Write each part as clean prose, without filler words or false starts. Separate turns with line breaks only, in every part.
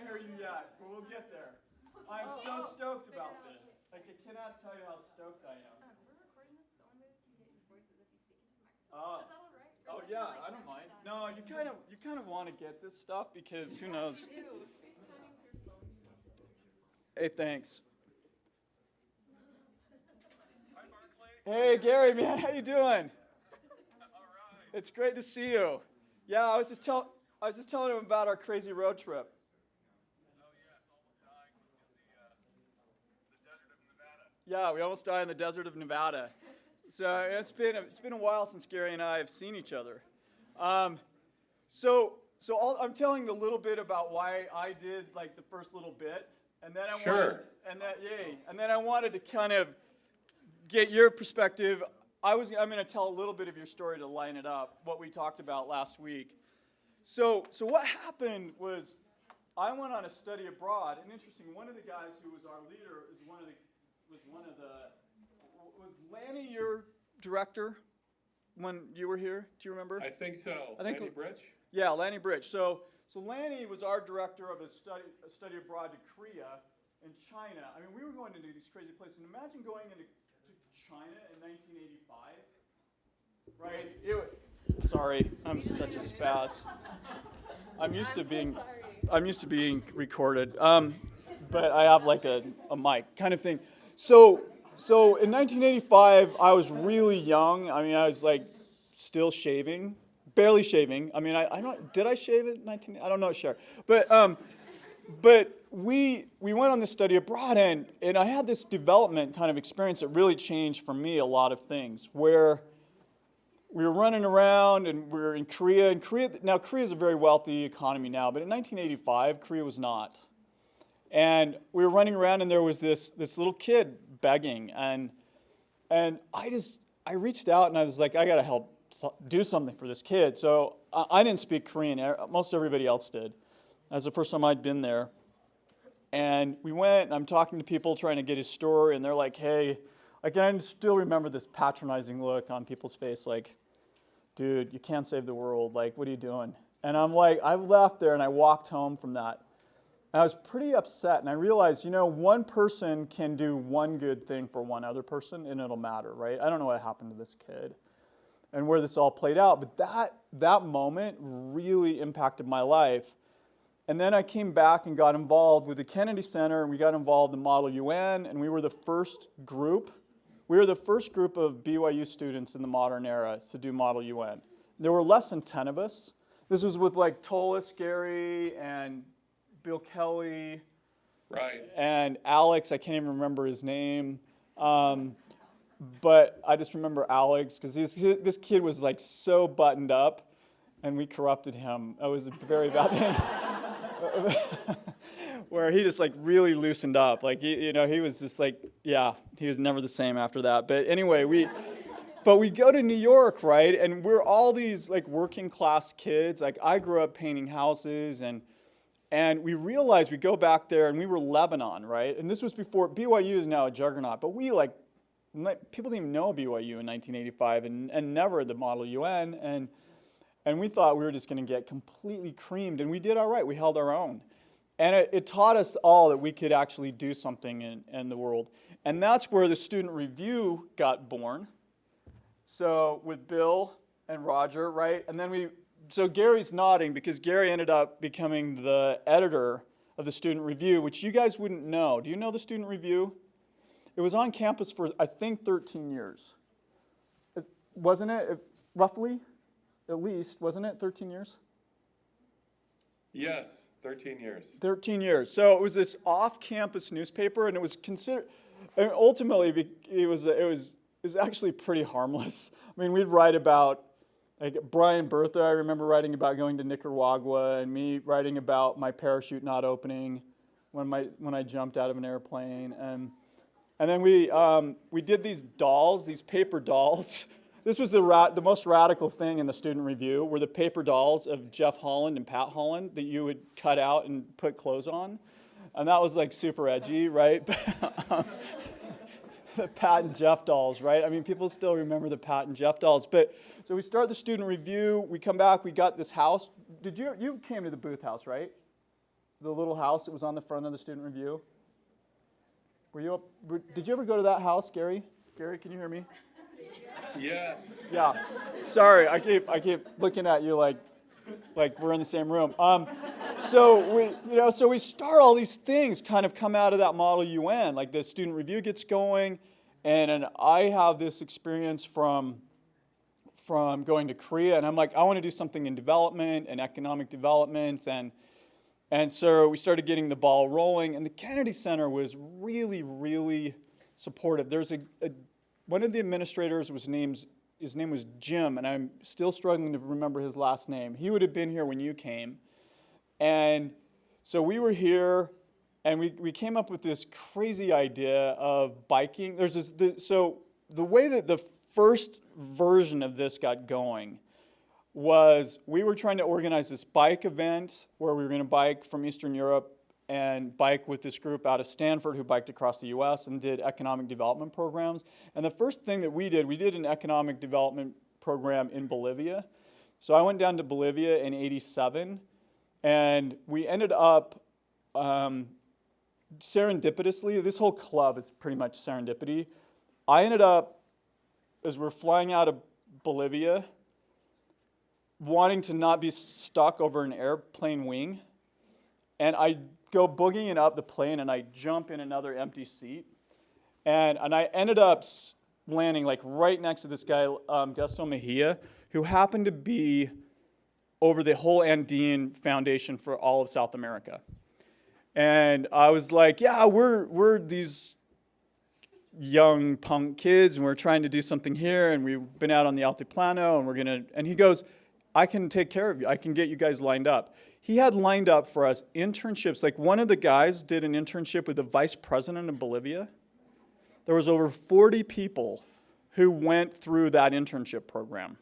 hear you yet, but we'll get there. I'm so stoked about this. Like, I cannot tell you how stoked I am.
We're recording this, but the only way that you get your voice is if you speak into the microphone.
Oh.
Is that all right?
Oh yeah, I don't mind. No, you kind of want to get this stuff because who knows?
You do. FaceTiming through phone.
Hey, thanks. Hi, Barclay. Hey, Gary, man, how you doing? All right. It's great to see you. Yeah, I was just telling him about our crazy road trip. Oh yes, almost dying in the desert of Nevada. Yeah, we almost died in the desert of Nevada. So it's been a while since Gary and I have seen each other. So I'm telling a little bit about why I did like the first little bit, and then I wanted to kind of get your perspective. I'm going to tell a little bit of your story to line it up, what we talked about last week. So what happened was I went on a study abroad, and interesting, one of the guys who was our leader was Lanny your director when you were here? Do you remember?
I think so. Lanny Bridge?
Yeah, Lanny Bridge. So Lanny was our director of a study abroad to Korea and China. I mean, we were going into these crazy places. And imagine going into China in 1985. Right? Sorry, I'm such a spaz. I'm used to being recorded, but I have like a mic kind of thing. So in 1985, I was really young. I mean, I was like still shaving, barely shaving. I mean, did I shave at 19? I don't know, sure. But we went on this study abroad, and I had this development kind of experience that really changed for me a lot of things, where we were running around and we were in Korea. And Korea is a very wealthy economy now, but in 1985, Korea was not. And we were running around, and there was this little kid begging, and I reached out and I was like, I got to help do something for this kid. So I didn't speak Korean. Most everybody else did. That was the first time I'd been there. And we went, and I'm talking to people trying to get his story, and they're like, hey, like, I still remember this patronizing look on people's face, like, dude, you can't save the world. Like, what are you doing? And I'm like, I left there and I walked home from that. And I was pretty upset, and I realized, one person can do one good thing for one other person, and it'll matter, right? I don't know what happened to this kid and where this all played out, but that moment really impacted my life. And then I came back and got involved with the Kennedy Center, and we got involved in Model UN, and we were the first group. We were the first group of BYU students in the modern era to do Model UN. There were less than 10 of us. This was with like Tolis, Gary, and Bill Kelly,
right,
and Alex. I can't even remember his name, but I just remember Alex because this kid was like so buttoned up, and we corrupted him. It was a very bad thing, where he just like really loosened up. Like he was just like, yeah, he was never the same after that. But anyway, we go to New York, right, and we're all these like working class kids. Like I grew up painting houses, and we realized we go back there, and we were Lebanon, right? And this was before, BYU is now a juggernaut, but people didn't even know BYU in 1985 and never the Model UN, and we thought we were just going to get completely creamed, and we did all right. We held our own. And it taught us all that we could actually do something in the world. And that's where the student review got born. So with Bill and Roger, right? And then so Gary's nodding because Gary ended up becoming the editor of the Student Review, which you guys wouldn't know. Do you know the Student Review? It was on campus for, I think, 13 years. Wasn't it? Roughly, at least, wasn't it 13 years?
Yes, 13 years.
13 years. So it was this off-campus newspaper, and it was considered, and ultimately, it was actually pretty harmless. I mean, we'd write about, like Brian Bertha, I remember writing about going to Nicaragua, and me writing about my parachute not opening when I jumped out of an airplane, and then we did these dolls, these paper dolls. This was the most radical thing in the Student Review, were the paper dolls of Jeff Holland and Pat Holland that you would cut out and put clothes on, and that was like super edgy, right? The Pat and Jeff dolls, right? I mean, people still remember the Pat and Jeff dolls. But so we start the Student Review. We come back. We got this house. You came to the Booth House, right? the little house that was on the front of the student review? Were you up? Did you ever go to that house, Gary? Gary, can you hear me?
Yes.
Yeah. Sorry, I keep looking at you like we're in the same room. So we start all these things kind of come out of that Model UN. Like the student review gets going, and I have this experience from going to Korea, and I'm like, I want to do something in development and economic development, and so we started getting the ball rolling, and the Kennedy Center was really, really supportive. There's one of the administrators his name was Jim, and I'm still struggling to remember his last name. He would have been here when you came. And so we were here, and we came up with this crazy idea of biking. So the way that the first version of this got going was we were trying to organize this bike event where we were going to bike from Eastern Europe and bike with this group out of Stanford who biked across the US and did economic development programs. And the first thing that we did an economic development program in Bolivia. So I went down to Bolivia in '87, and we ended up serendipitously, this whole club is pretty much serendipity. I ended up, as we're flying out of Bolivia, wanting to not be stuck over an airplane wing, and I go boogieing up the plane, and I jump in another empty seat, and I ended up landing like right next to this guy, Gaston Mejia, who happened to be over the whole Andean Foundation for all of South America. And I was like, yeah, we're these young punk kids, and we're trying to do something here, and we've been out on the Altiplano, and he goes, I can take care of you. I can get you guys lined up. He had lined up for us internships. Like one of the guys did an internship with the vice president of Bolivia. There was over 40 people who went through that internship program.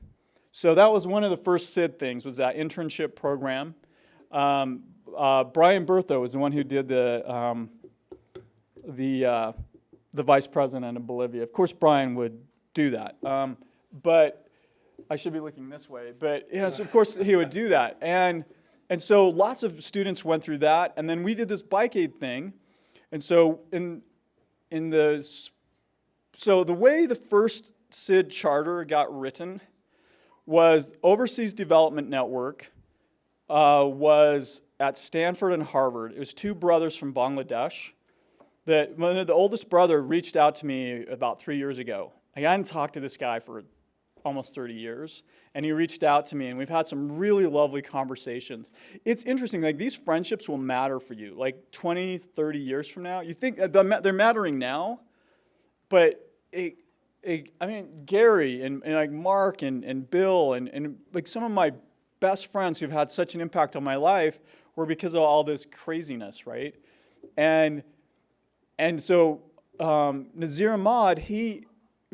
So that was one of the first SID things, was that internship program. Brian Bertho was the one who did the vice president of Bolivia. Of course, Brian would do that. But I should be looking this way. But yes, of course, he would do that. And so lots of students went through that. And then we did this bike aid thing. And so so the way the first SID charter got written was Overseas Development Network was at Stanford and Harvard. It was two brothers from Bangladesh. The oldest brother reached out to me about 3 years ago. I hadn't talked to this guy for almost 30 years, and he reached out to me, and we've had some really lovely conversations. It's interesting, like these friendships will matter for you, like 20, 30 years from now. You think they're mattering now, but Gary and like Mark and Bill and like some of my best friends who've had such an impact on my life were because of all this craziness, right? And so Nazir Ahmad,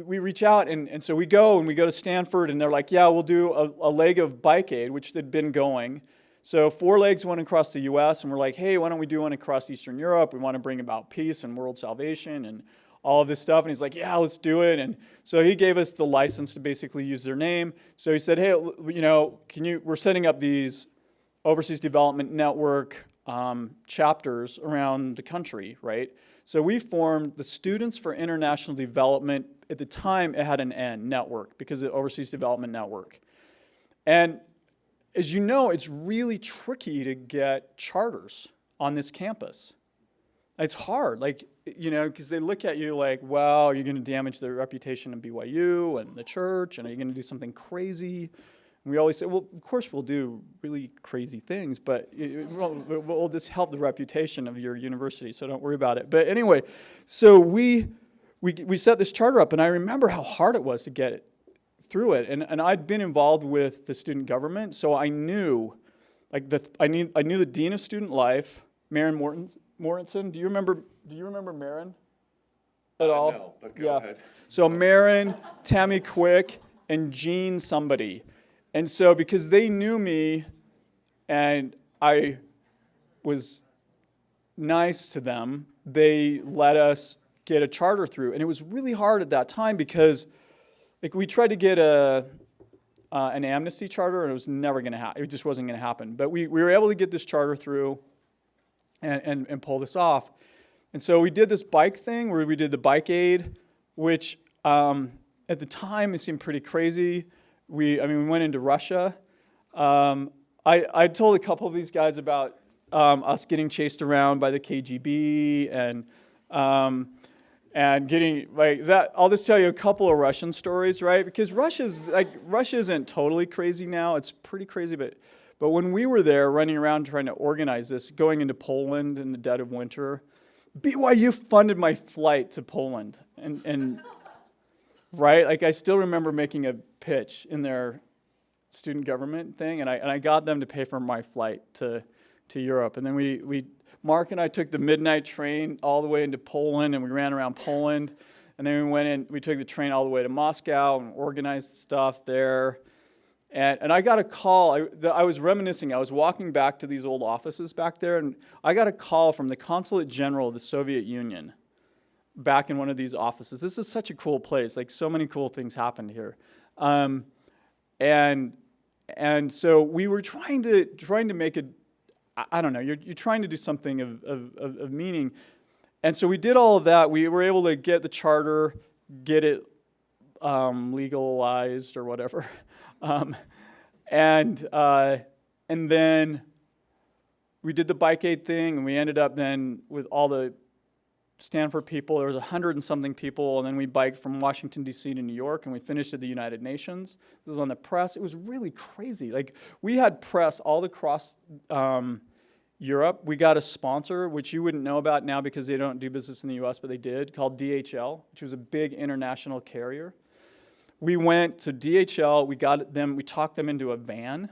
we reach out, and so we go to Stanford, and they're like, yeah, we'll do a leg of bike aid, which they'd been going. So 4 legs went across the US, and we're like, hey, why don't we do one across Eastern Europe? We want to bring about peace and world salvation and all of this stuff. And he's like, yeah, let's do it. And so he gave us the license to basically use their name. So he said, hey, we're setting up these Overseas Development Network chapters around the country, right? So we formed the Students for International Development. At the time, it had an N, network, because of the Overseas Development Network. And as you know, it's really tricky to get charters on this campus. It's hard, because they look at you like, well, you're going to damage the reputation of BYU and the church, and are you going to do something crazy? And we always say, well, of course we'll do really crazy things, but we'll just help the reputation of your university, so don't worry about it. But anyway, so we set this charter up, and I remember how hard it was to get it through it. And I'd been involved with the student government, so I knew, I knew the dean of student life, Maren Mortensen. Do you remember Maren at all?
No, but go ahead.
So Maren, Tammy Quick, and Jean somebody. And so because they knew me and I was nice to them, they let us get a charter through. And it was really hard at that time because we tried to get an amnesty charter, and it was never going to happen. It just wasn't going to happen. But we were able to get this charter through. and pull this off. And so we did this bike thing where we did the bike aid, which at the time it seemed pretty crazy. We went into Russia. I told a couple of these guys about us getting chased around by the KGB and getting like that. I'll just tell you a couple of Russian stories, right? Because Russia isn't totally crazy now. It's pretty crazy, but when we were there running around trying to organize this, going into Poland in the dead of winter, BYU funded my flight to Poland, and right, like I still remember making a pitch in their student government thing, and I got them to pay for my flight to Europe, and then Mark and I took the midnight train all the way into Poland, and we ran around Poland, and then we took the train all the way to Moscow and organized stuff there. And I got a call. I was reminiscing. I was walking back to these old offices back there, and I got a call from the Consulate General of the Soviet Union back in one of these offices. This is such a cool place. Like, so many cool things happened here. And so we were trying to make it, I don't know, you're trying to do something of meaning. And so we did all of that. We were able to get the charter, get it legalized or whatever. And then we did the bike aid thing, and we ended up then with all the Stanford people. There was 100 and something people, and then we biked from Washington, D.C. to New York, and we finished at the United Nations. It was on the press. It was really crazy. Like, we had press all across Europe. We got a sponsor, which you wouldn't know about now because they don't do business in the U.S., but they did, called DHL, which was a big international carrier. We went to DHL, we talked them into a van.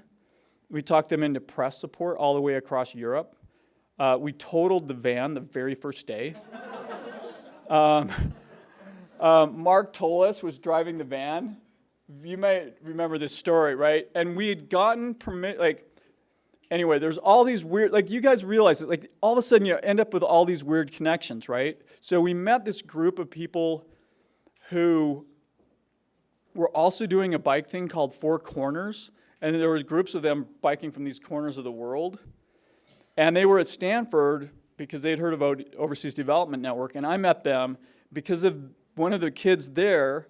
We talked them into press support all the way across Europe. We totaled the van the very first day. Mark Tolis was driving the van. You might remember this story, right? And we had gotten permit, anyway, there's all these weird, you guys realize that, all of a sudden you end up with all these weird connections, right? So we met this group of people who were also doing a bike thing called Four Corners, and there were groups of them biking from these corners of the world. And they were at Stanford because they'd heard about Overseas Development Network, and I met them because of one of the kids there.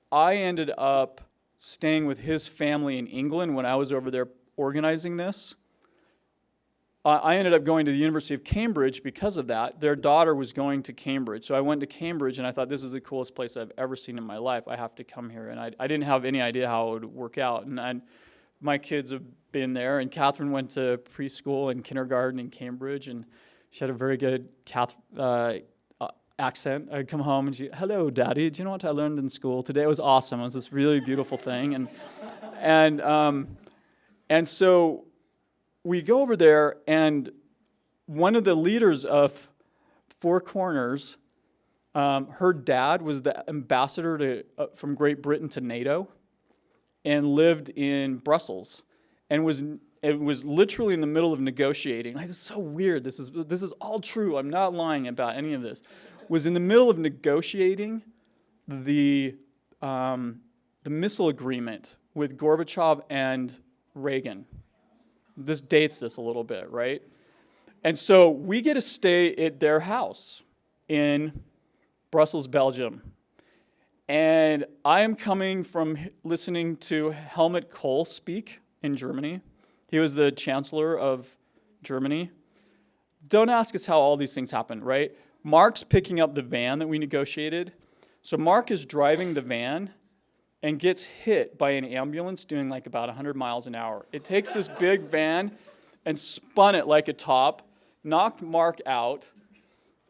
I ended up staying with his family in England when I was over there organizing this. I ended up going to the University of Cambridge because of that. Their daughter was going to Cambridge. So I went to Cambridge, and I thought, this is the coolest place I've ever seen in my life. I have to come here. And I didn't have any idea how it would work out. And my kids have been there. And Catherine went to preschool and kindergarten in Cambridge, and she had a very good accent. I'd come home, and hello, Daddy. Do you know what I learned in school today? It was awesome. It was this really beautiful thing. And so we go over there, and one of the leaders of Four Corners, her dad was the ambassador from Great Britain to NATO, and lived in Brussels, and was literally in the middle of negotiating. This is so weird. This is all true. I'm not lying about any of this. Was in the middle of negotiating the missile agreement with Gorbachev and Reagan. This dates this a little bit, right? And so we get to stay at their house in Brussels, Belgium. And I am coming from listening to Helmut Kohl speak in Germany. He was the chancellor of Germany. Don't ask us how all these things happened, right? Mark's picking up the van that we negotiated. So Mark is driving the van and gets hit by an ambulance doing about 100 miles an hour. It takes this big van and spun it like a top, knocked Mark out,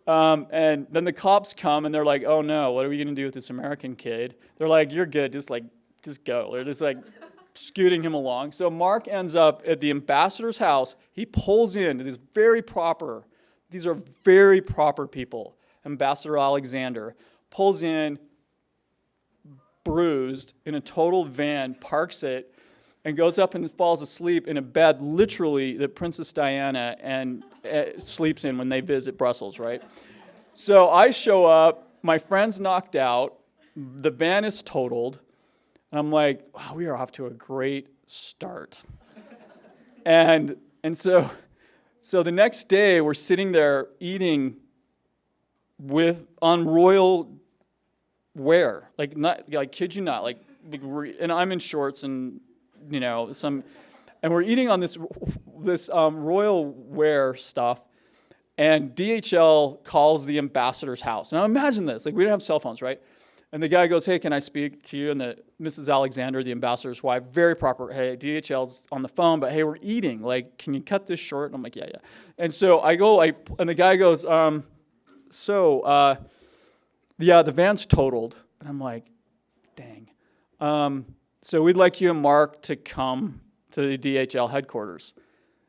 and then the cops come and they're like, oh no, what are we gonna do with this American kid? They're like, you're good, just go. They're just scooting him along. So Mark ends up at the ambassador's house. He pulls in to these are very proper people. Ambassador Alexander pulls in, bruised, in a total van, parks it, and goes up and falls asleep in a bed, literally, that Princess Diana sleeps in when they visit Brussels, right? So I show up, my friend's knocked out, the van is totaled, and I'm like, wow, we are off to a great start. And so So the next day, we're sitting there eating on royal wear, like not, like kid you not, like and I'm in shorts and and we're eating on this royal wear stuff, and DHL calls the ambassador's house. Now imagine this, like we didn't have cell phones, right? And the guy goes, "Hey, can I speak to you?" And the Mrs. Alexander, the ambassador's wife, very proper. "Hey, DHL's on the phone, but hey, we're eating. Like, can you cut this short?" And I'm like, "Yeah, yeah." And so I go, and the guy goes, "Yeah, the van's totaled." And I'm like, "Dang." So we'd like you and Mark to come to the DHL headquarters.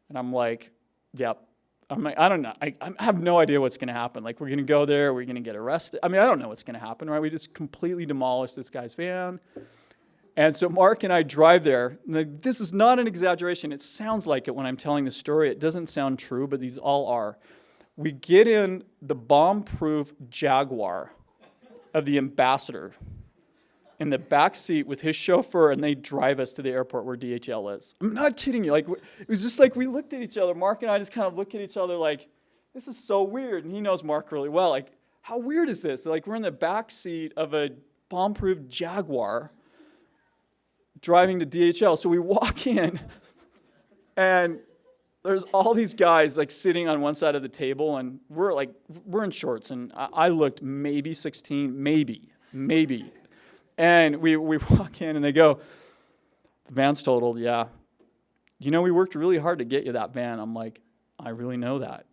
And I'm like, "Yep." I'm like, I don't know. I have no idea what's going to happen. Like, we're going to go there. We're going to get arrested. I mean, I don't know what's going to happen, right? We just completely demolished this guy's van. And so Mark and I drive there. This is not an exaggeration. It sounds like it when I'm telling the story. It doesn't sound true, but these all are. We get in the bomb-proof Jaguar of the ambassador in the back seat with his chauffeur, and they drive us to the airport where DHL is. I'm not kidding you. Like, it was just like we looked at each other. Mark and I just kind of look at each other like, this is so weird. And he knows Mark really well. Like, how weird is this? Like, we're in the back seat of a bomb-proof Jaguar driving to DHL. So we walk in, and there's all these guys like sitting on one side of the table, and we're in shorts, and I looked maybe 16, maybe. And we walk in, and they go, "The van's totaled." "Yeah. We worked really hard to get you that van." I'm like, "I really know that."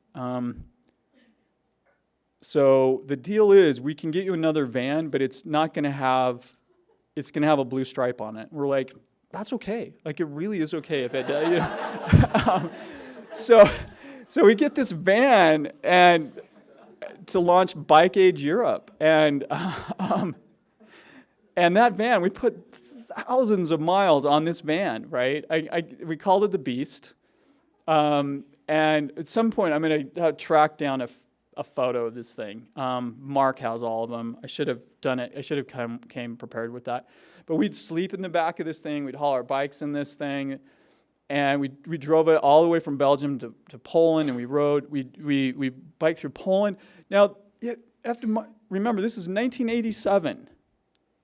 So the deal is, we can get you another van, but it's going to have a blue stripe on it. We're like, "That's okay. Like, it really is okay if it does." So we get this van and to launch Bike Age Europe, and that van, we put thousands of miles on this van, right? We called it the Beast, and at some point I'm going to track down a photo of this thing. Mark has all of them. I should have done it. I should have came prepared with that. But we'd sleep in the back of this thing. We'd haul our bikes in this thing. And we drove it all the way from Belgium to Poland, and we biked through Poland. Now, you have to remember, this is 1987.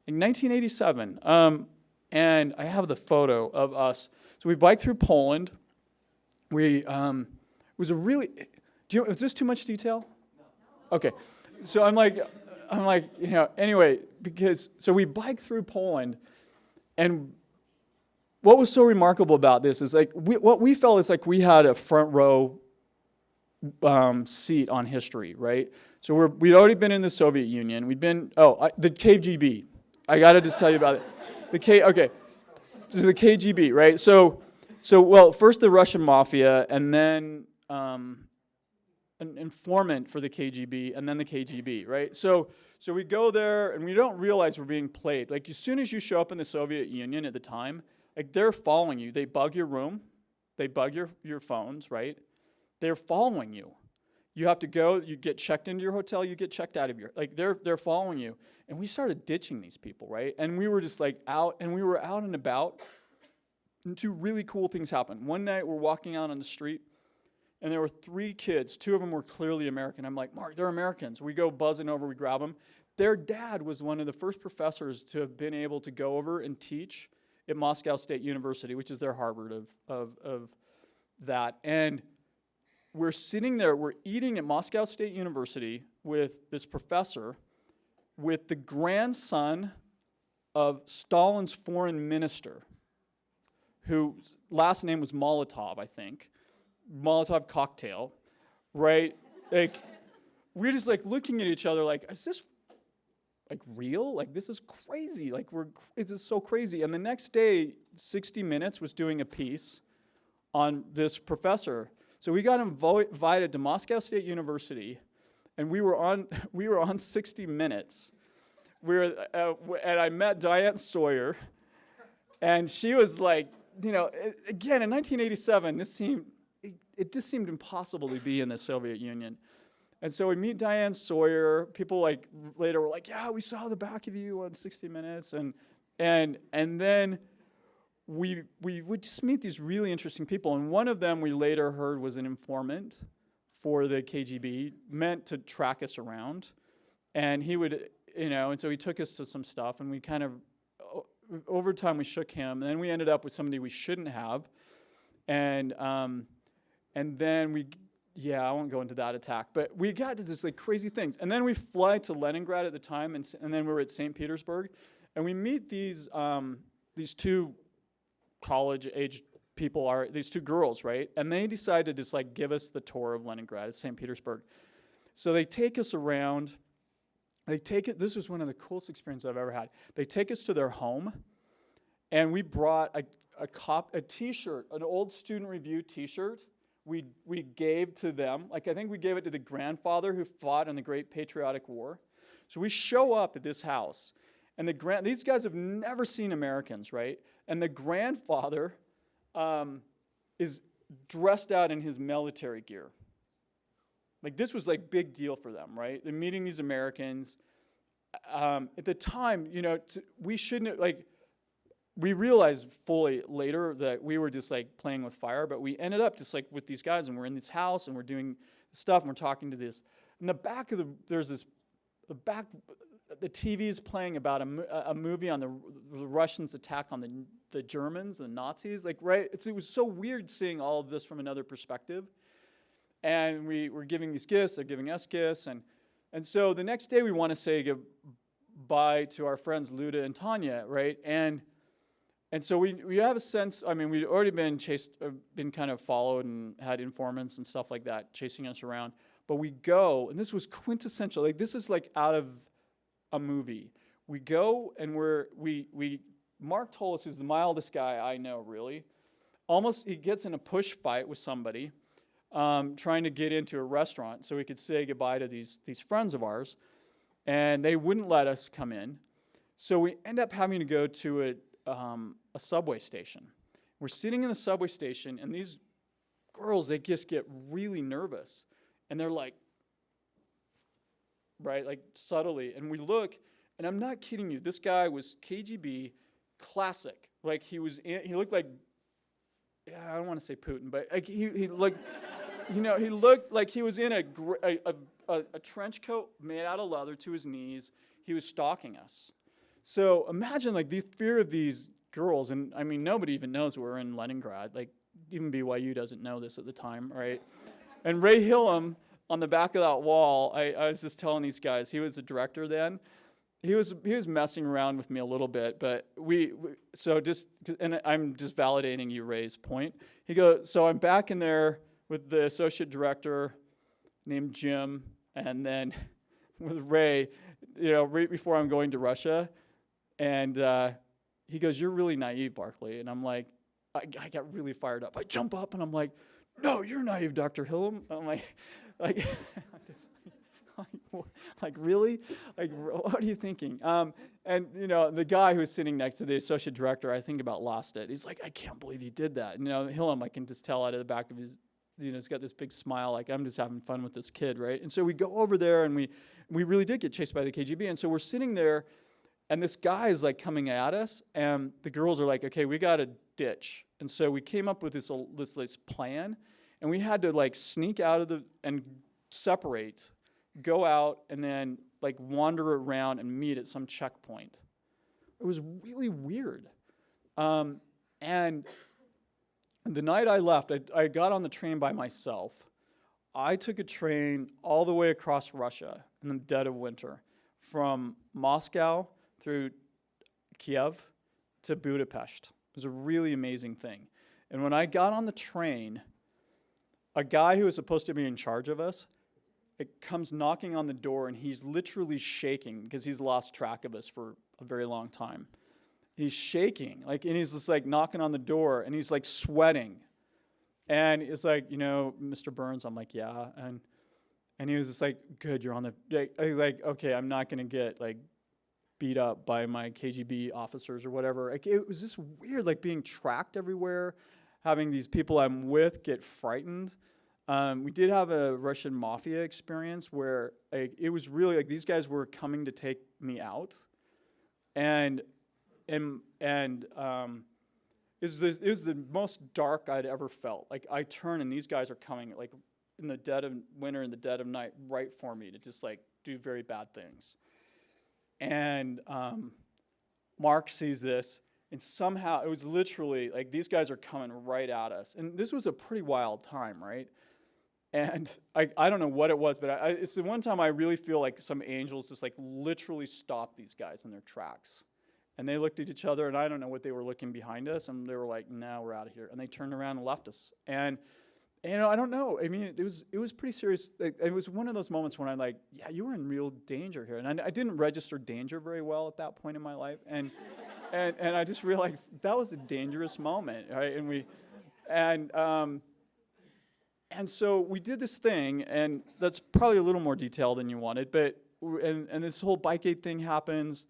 In 1987, and I have the photo of us. So we biked through Poland. It was a really, is this too much detail? No. Okay. So I'm like, anyway, so we biked through Poland, and what was so remarkable about this is like what we felt is like we had a front row seat on history, right? So we'd already been in the Soviet Union. We'd been the KGB. I gotta just tell you about it. Okay, so the KGB, right? So well, first the Russian mafia, and then an informant for the KGB, and then the KGB, right? So we go there, and we don't realize we're being played. Like, as soon as you show up in the Soviet Union at the time, like, they're following you. They bug your room. They bug your phones, right? They're following you. You have to go, you get checked into your hotel, you get checked out of your, like, they're following you. And we started ditching these people, right? And we were just like out, and we were out and about, and two really cool things happened. One night we're walking out on the street, and there were 3 kids. 2 of them were clearly American. I'm like, "Mark, they're Americans." We go buzzing over, we grab them. Their dad was one of the first professors to have been able to go over and teach at Moscow State University, which is their Harvard of that. And we're sitting there, we're eating at Moscow State University with this professor, with the grandson of Stalin's foreign minister, whose last name was Molotov, I think. Molotov cocktail, right? Like, we're just like looking at each other like, is this like real? Like, this is crazy. Like, this is so crazy. And the next day, 60 Minutes was doing a piece on this professor. So we got invited to Moscow State University, and we were on 60 Minutes. And I met Diane Sawyer, and she was like, again, in 1987, it just seemed impossible to be in the Soviet Union. And so we meet Diane Sawyer. People like later were like, "Yeah, we saw the back of you on 60 Minutes." And then we would just meet these really interesting people. And one of them we later heard was an informant for the KGB, meant to track us around. And he would, and so he took us to some stuff, and we kind of, over time we shook him, and then we ended up with somebody we shouldn't have. And then I won't go into that attack, but we got to this like crazy things. And then we fly to Leningrad at the time, and then we were at St. Petersburg, and we meet these two college-age people, these two girls, right? And they decided to just like give us the tour of Leningrad at St. Petersburg. So they take us around. This was one of the coolest experiences I've ever had. They take us to their home, and we brought a T-shirt, an old Student Review T-shirt. We gave to them. Like I think we gave it to the grandfather who fought in the Great Patriotic War. So we show up at this house, and these guys have never seen Americans, right? And the grandfather is dressed out in his military gear. Like this was like big deal for them, right? They're meeting these Americans. At the time, we shouldn't we realized fully later that we were just like playing with fire, but we ended up just like with these guys, and we're in this house, and we're doing stuff, and we're talking to this. In the back of the TV is playing about a movie on the Russians' attack on the Germans, the Nazis. Like, right? It was so weird seeing all of this from another perspective. And we were giving these gifts, they're giving us gifts. And so the next day we want to say goodbye to our friends Luda and Tanya, right? And so we have a sense, we'd already been chased, been kind of followed and had informants and stuff like that chasing us around. But we go, and this was quintessential. Like this is like out of a movie. We go and Mark Tolis, who's the mildest guy I know really, he gets in a push fight with somebody trying to get into a restaurant so we could say goodbye to these friends of ours, and they wouldn't let us come in. So we end up having to go to a subway station. We're sitting in the subway station, and these girls, they just get really nervous, and they're like, right, like subtly, and we look, and I'm not kidding you, this guy was KGB classic. Like he looked like, I don't want to say Putin, but like he looked, he looked like he was in a trench coat made out of leather to his knees. He was stalking us. So imagine like the fear of these girls, and nobody even knows we're in Leningrad. Like even BYU doesn't know this at the time, right? And Ray Hillam on the back of that wall, I was just telling these guys, he was the director then. He was messing around with me a little bit, but and I'm just validating you, Ray's point. He goes, so I'm back in there with the associate director named Jim, and then with Ray, right before I'm going to Russia, and he goes, "You're really naive, Barclay," and I'm like, I got really fired up. I jump up and I'm like, "No, you're naive, Dr. Hillam." I'm like, really? Like, what are you thinking? And the guy who was sitting next to the associate director, I think about lost it. He's like, "I can't believe you did that." And, Hillam, I can just tell out of the back of his, he's got this big smile, like, I'm just having fun with this kid, right? And so we go over there, and we really did get chased by the KGB. And so we're sitting there, and this guy is like coming at us, and the girls are like, "Okay, we got to ditch." And so we came up with this plan, and we had to like sneak out of and separate, go out, and then like wander around and meet at some checkpoint. It was really weird. And the night I left, I got on the train by myself. I took a train all the way across Russia in the dead of winter, from Moscow through Kiev to Budapest. It was a really amazing thing. And when I got on the train, a guy who was supposed to be in charge of us, it comes knocking on the door, and he's literally shaking because he's lost track of us for a very long time. He's shaking, and he's just like knocking on the door, and he's like sweating. And it's like, "Mr. Burns," I'm like, "Yeah." And he was just like, "Good, you're on the, okay, I'm not going to get like beat up by my KGB officers or whatever." Like, it was just weird, like being tracked everywhere, having these people I'm with get frightened. We did have a Russian mafia experience where it was really like these guys were coming to take me out, and it was the most dark I'd ever felt. Like, I turn and these guys are coming, like, in the dead of winter, in the dead of night, right for me to just, like, do very bad things. And Mark sees this, and somehow, it was literally, like, these guys are coming right at us. And this was a pretty wild time, right? And I don't know what it was, but it's the one time I really feel like some angels just, like, literally stopped these guys in their tracks. And they looked at each other, and I don't know what they were looking behind us, and they were like, "No, we're out of here." And they turned around and left us. And I don't know. I mean, it was pretty serious. It was one of those moments when I'm like, "Yeah, you were in real danger here." And I didn't register danger very well at that point in my life, and I just realized that was a dangerous moment, right? And so we did this thing, and that's probably a little more detailed than you wanted, but and this whole bike aid thing happens.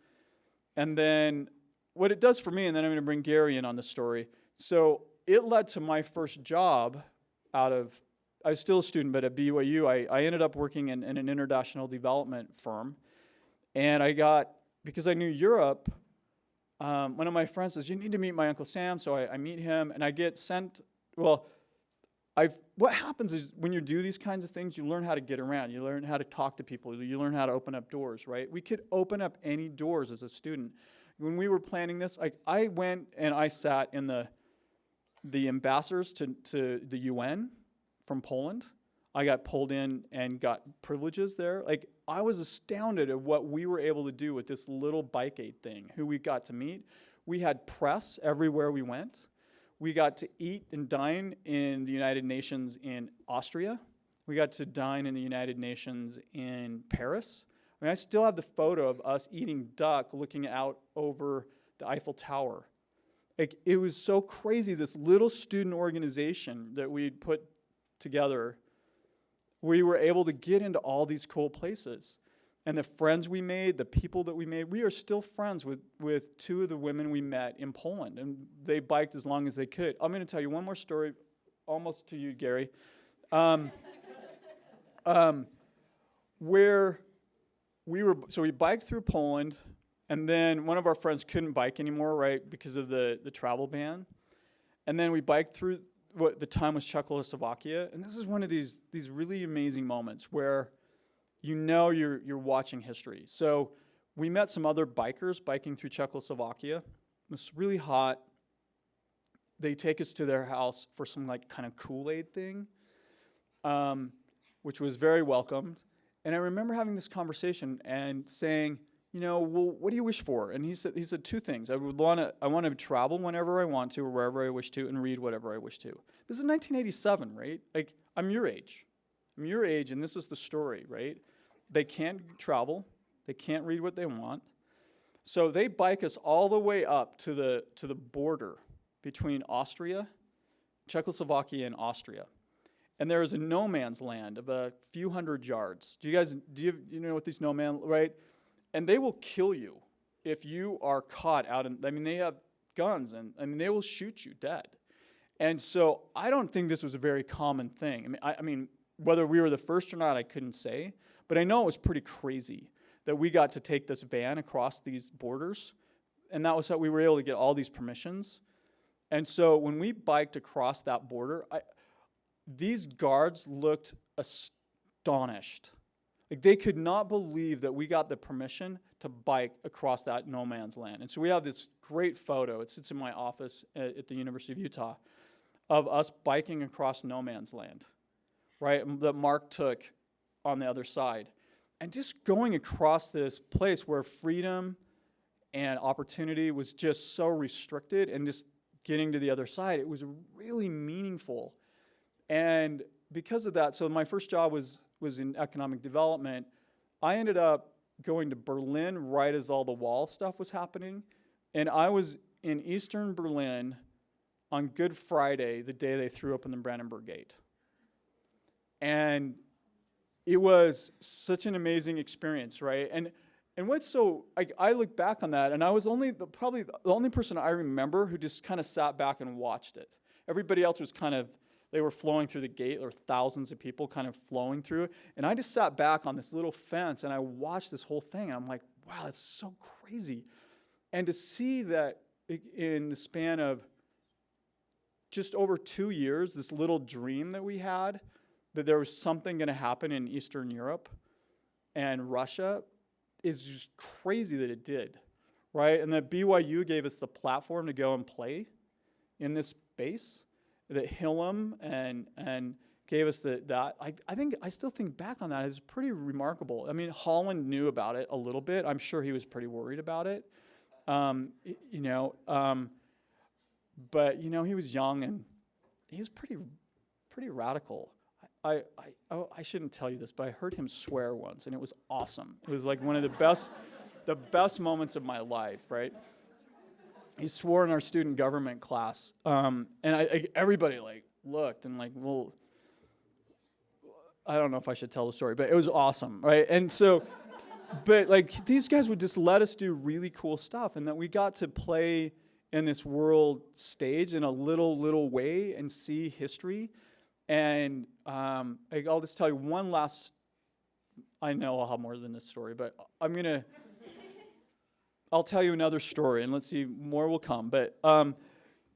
And then what it does for me, and then I'm going to bring Gary in on the story. So it led to my first job I was still a student, but at BYU, I ended up working in an international development firm. And because I knew Europe, one of my friends says, "You need to meet my Uncle Sam." So I meet him, and I get sent, what happens is when you do these kinds of things, you learn how to get around. You learn how to talk to people. You learn how to open up doors, right? We could open up any doors as a student. When we were planning this, I went and I sat in the ambassadors to the UN from Poland. I got pulled in and got privileges there. Like, I was astounded at what we were able to do with this little bike aid thing, who we got to meet. We had press everywhere we went. We got to eat and dine in the United Nations in Austria. We got to dine in the United Nations in Paris. I mean, I still have the photo of us eating duck looking out over the Eiffel Tower. Like, it was so crazy, this little student organization that we'd put together. We were able to get into all these cool places. And the friends we made, the people that we made, we are still friends with two of the women we met in Poland. And they biked as long as they could. I'm going to tell you one more story, almost to you, Gary, where we biked through Poland, and then one of our friends couldn't bike anymore, right, because of the travel ban. And then we biked through what the time was Czechoslovakia. And this is one of these really amazing moments where you're watching history. So we met some other bikers biking through Czechoslovakia. It was really hot. They take us to their house for some kind of Kool-Aid thing, which was very welcomed. And I remember having this conversation and saying, well, what do you wish for? And he said two things. I want to travel whenever I want to or wherever I wish to and read whatever I wish to. This is 1987, right? Like, I'm your age. And this is the story, right? They can't travel. They can't read what they want. So they bike us all the way up to the border between Czechoslovakia and Austria. And there is a no man's land of a few hundred yards. Do you know what these no man, right? And they will kill you if you are caught out they have guns and they will shoot you dead. And so I don't think this was a very common thing. I mean, whether we were the first or not, I couldn't say. But I know it was pretty crazy that we got to take this van across these borders. And that was how we were able to get all these permissions. And so when we biked across that border, these guards looked astonished. Like, they could not believe that we got the permission to bike across that no man's land. And so we have this great photo. It sits in my office at the University of Utah of us biking across no man's land, right, that Mark took on the other side. And just going across this place where freedom and opportunity was just so restricted, and just getting to the other side, it was really meaningful. And because of that, so my first job was in economic development. I ended up going to Berlin right as all the wall stuff was happening. And I was in Eastern Berlin on Good Friday, the day they threw open the Brandenburg Gate. And it was such an amazing experience, right? And what's so, I look back on that, and I was probably the only person I remember who just kind of sat back and watched it. Everybody else was they were flowing through the gate. There were thousands of people kind of flowing through it. And I just sat back on this little fence, and I watched this whole thing. And I'm like, wow, that's so crazy. And to see that in the span of just over 2 years, this little dream that we had that there was something going to happen in Eastern Europe and Russia is just crazy that it did, right? And that BYU gave us the platform to go and play in this space, that Hillam and gave us that. I still think back on that as pretty remarkable. I mean, Holland knew about it a little bit. I'm sure he was pretty worried about it, but he was young and he was pretty radical. I shouldn't tell you this, but I heard him swear once, and it was awesome. It was like one of the best moments of my life, right? He swore in our student government class, and everybody looked and well, I don't know if I should tell the story, but it was awesome, right? And so, but these guys would just let us do really cool stuff, and that we got to play in this world stage in a little way and see history. And I'll just tell you one last. I know I'll have more than this story, but I'll tell you another story, and let's see, more will come. But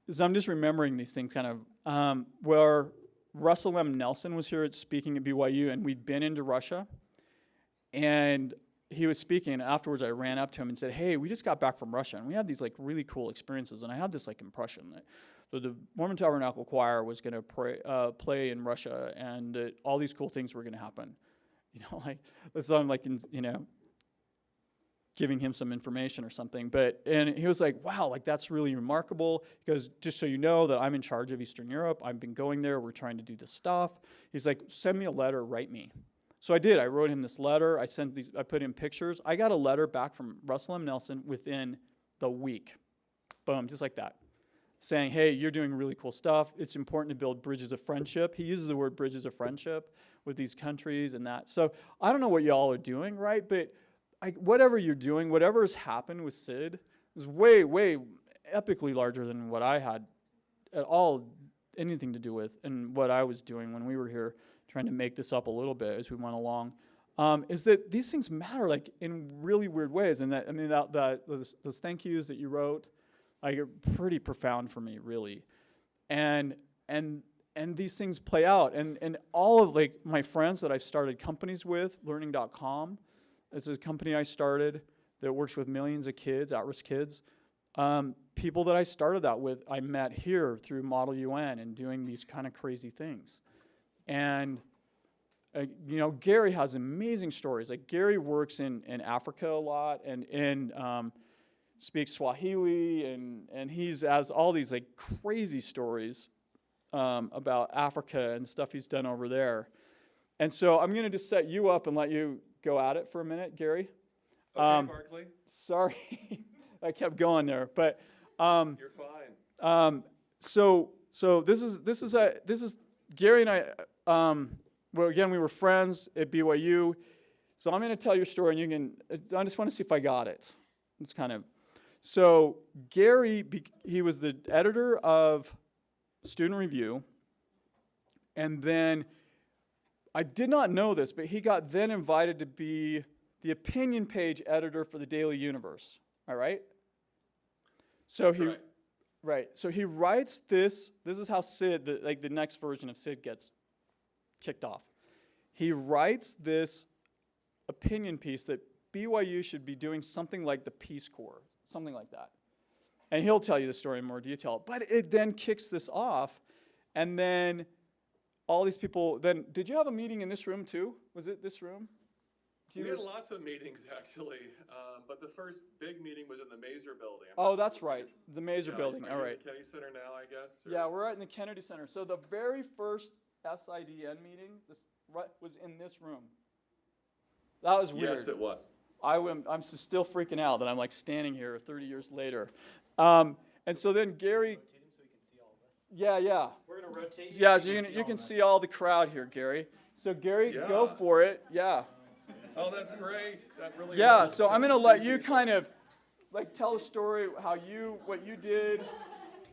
as I'm just remembering these things, kind of where Russell M. Nelson was here speaking at BYU, and we'd been into Russia, and he was speaking, and afterwards I ran up to him and said, "Hey, we just got back from Russia, and we had these really cool experiences, and I had this impression that the Mormon Tabernacle Choir was going to play in Russia, and all these cool things were going to happen." So I'm giving him some information or something, and he was like, "Wow, that's really remarkable." He goes, "Just so you know that I'm in charge of Eastern Europe. I've been going there. We're trying to do this stuff." He's like, "Send me a letter, write me." So I did. I wrote him this letter. I put in pictures. I got a letter back from Russell M. Nelson within the week. Boom, just like that. Saying, "Hey, you're doing really cool stuff. It's important to build bridges of friendship." He uses the word bridges of friendship with these countries and that. So I don't know what y'all are doing, right? But whatever you're doing, whatever has happened with SID is way, way epically larger than what I had at all anything to do with and what I was doing when we were here trying to make this up a little bit as we went along. Is that these things matter in really weird ways. And those thank yous that you wrote, are pretty profound for me, really. And these things play out. And all of my friends that I've started companies with, learning.com, it's a company I started that works with millions of kids, at-risk kids. People that I started that with, I met here through Model UN and doing these kind of crazy things. And Gary has amazing stories. Gary works in Africa a lot and speaks Swahili, and he has all these crazy stories about Africa and stuff he's done over there. And so I'm going to just set you up and let you go at it for a minute, Gary.
Okay, Barclay.
Sorry, I kept going there, but
you're fine.
So this is Gary and I. Well, again, we were friends at BYU. So I'm going to tell your story, and I just want to see if I got it. It's kind of. So Gary, he was the editor of Student Review, and then I did not know this, but he got then invited to be the opinion page editor for the Daily Universe. All right? So
That's right.
So he writes this. This is how SID, the next version of SID gets kicked off. He writes this opinion piece that BYU should be doing something like the Peace Corps, something like that. And he'll tell you the story in more detail. But it then kicks this off, and then all these people, then, did you have a meeting in this room too? Was it this room?
We had lots of meetings, actually, but the first big meeting was in the Mazer building.
Oh, that's right, the Mazer building, all right.
The Kennedy Center now, I guess? Or?
Yeah, we're right in the Kennedy Center. So the very first SIDN meeting was in this room. That was weird.
Yes, it was.
I'm still freaking out that I'm standing here 30 years later. And so then Gary. Yeah.
We're going to rotate.
Yeah, so you can see all the crowd here, Gary. So Gary, go for it. Yeah.
Oh, that's great. That really.
Yeah. So I'm going to let you kind of tell a story what you did,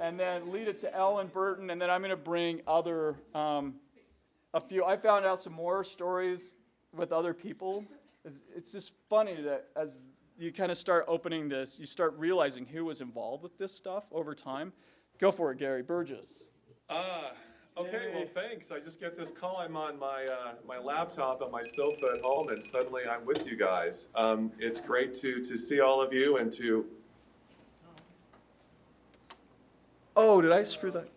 and then lead it to Ellen Burton, and then I'm going to bring other a few. I found out some more stories with other people. It's just funny that as you kind of start opening this, you start realizing who was involved with this stuff over time. Go for it, Gary Burgess.
Okay, well,
Yay.
thanks. I just get this call. I'm on my laptop on my sofa at home, and suddenly I'm with you guys. It's great to see all of you and to.
Oh, did I screw that?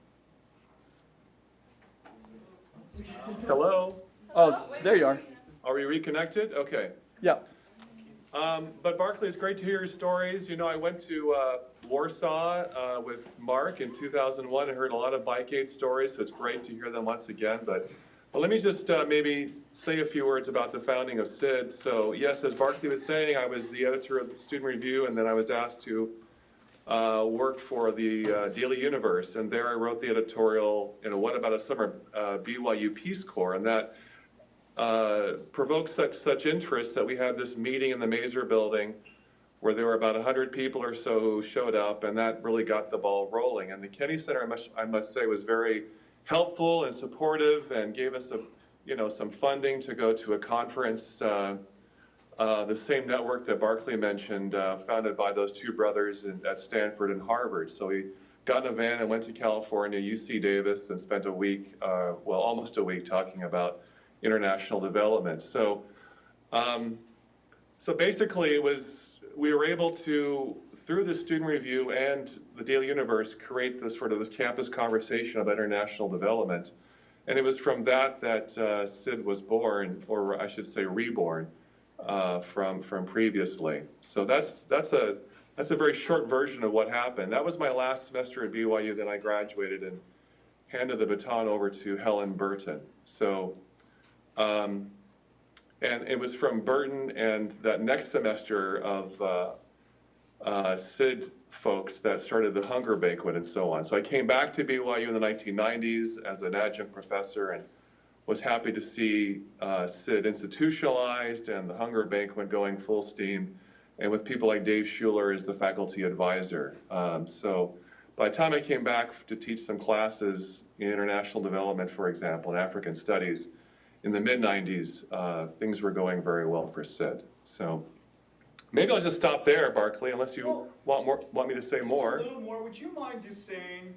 Hello?
Oh, there you are.
Are we reconnected? Okay.
Yeah.
But Barclay, it's great to hear your stories. You know, I went to Warsaw with Mark in 2001 and heard a lot of Bike Aid stories, so it's great to hear them once again. But let me just maybe say a few words about the founding of SID. So yes, as Barclay was saying, I was the editor of the Student Review, and then I was asked to work for the Daily Universe, and there I wrote the editorial, What About a Summer, BYU Peace Corps, and that provoked such interest that we had this meeting in the Mazer building where there were about 100 people or so who showed up, and that really got the ball rolling. And the Kennedy Center, I must say, was very helpful and supportive and gave us some funding to go to a conference, the same network that Barclay mentioned, founded by those two brothers at Stanford and Harvard. So we got in a van and went to California, UC Davis, and spent a week, almost a week, talking about international development. So basically we were able to, through the Student Review and the Daily Universe, create this campus conversation about international development. And it was from that SID was born, or I should say reborn, from previously. So that's a very short version of what happened. That was my last semester at BYU. Then I graduated and handed the baton over to Helen Burton. So, and it was from Burton and that next semester of SID folks that started the Hunger Banquet and so on. So I came back to BYU in the 1990s as an adjunct professor and was happy to see SID institutionalized and the Hunger Banquet going full steam, and with people like Dave Schuler as the faculty advisor. So by the time I came back to teach some classes in international development, for example, in African studies, in the mid-90s, things were going very well for SID. So maybe I'll just stop there, Barclay, unless you want me to say more.
A little more. Would you mind just saying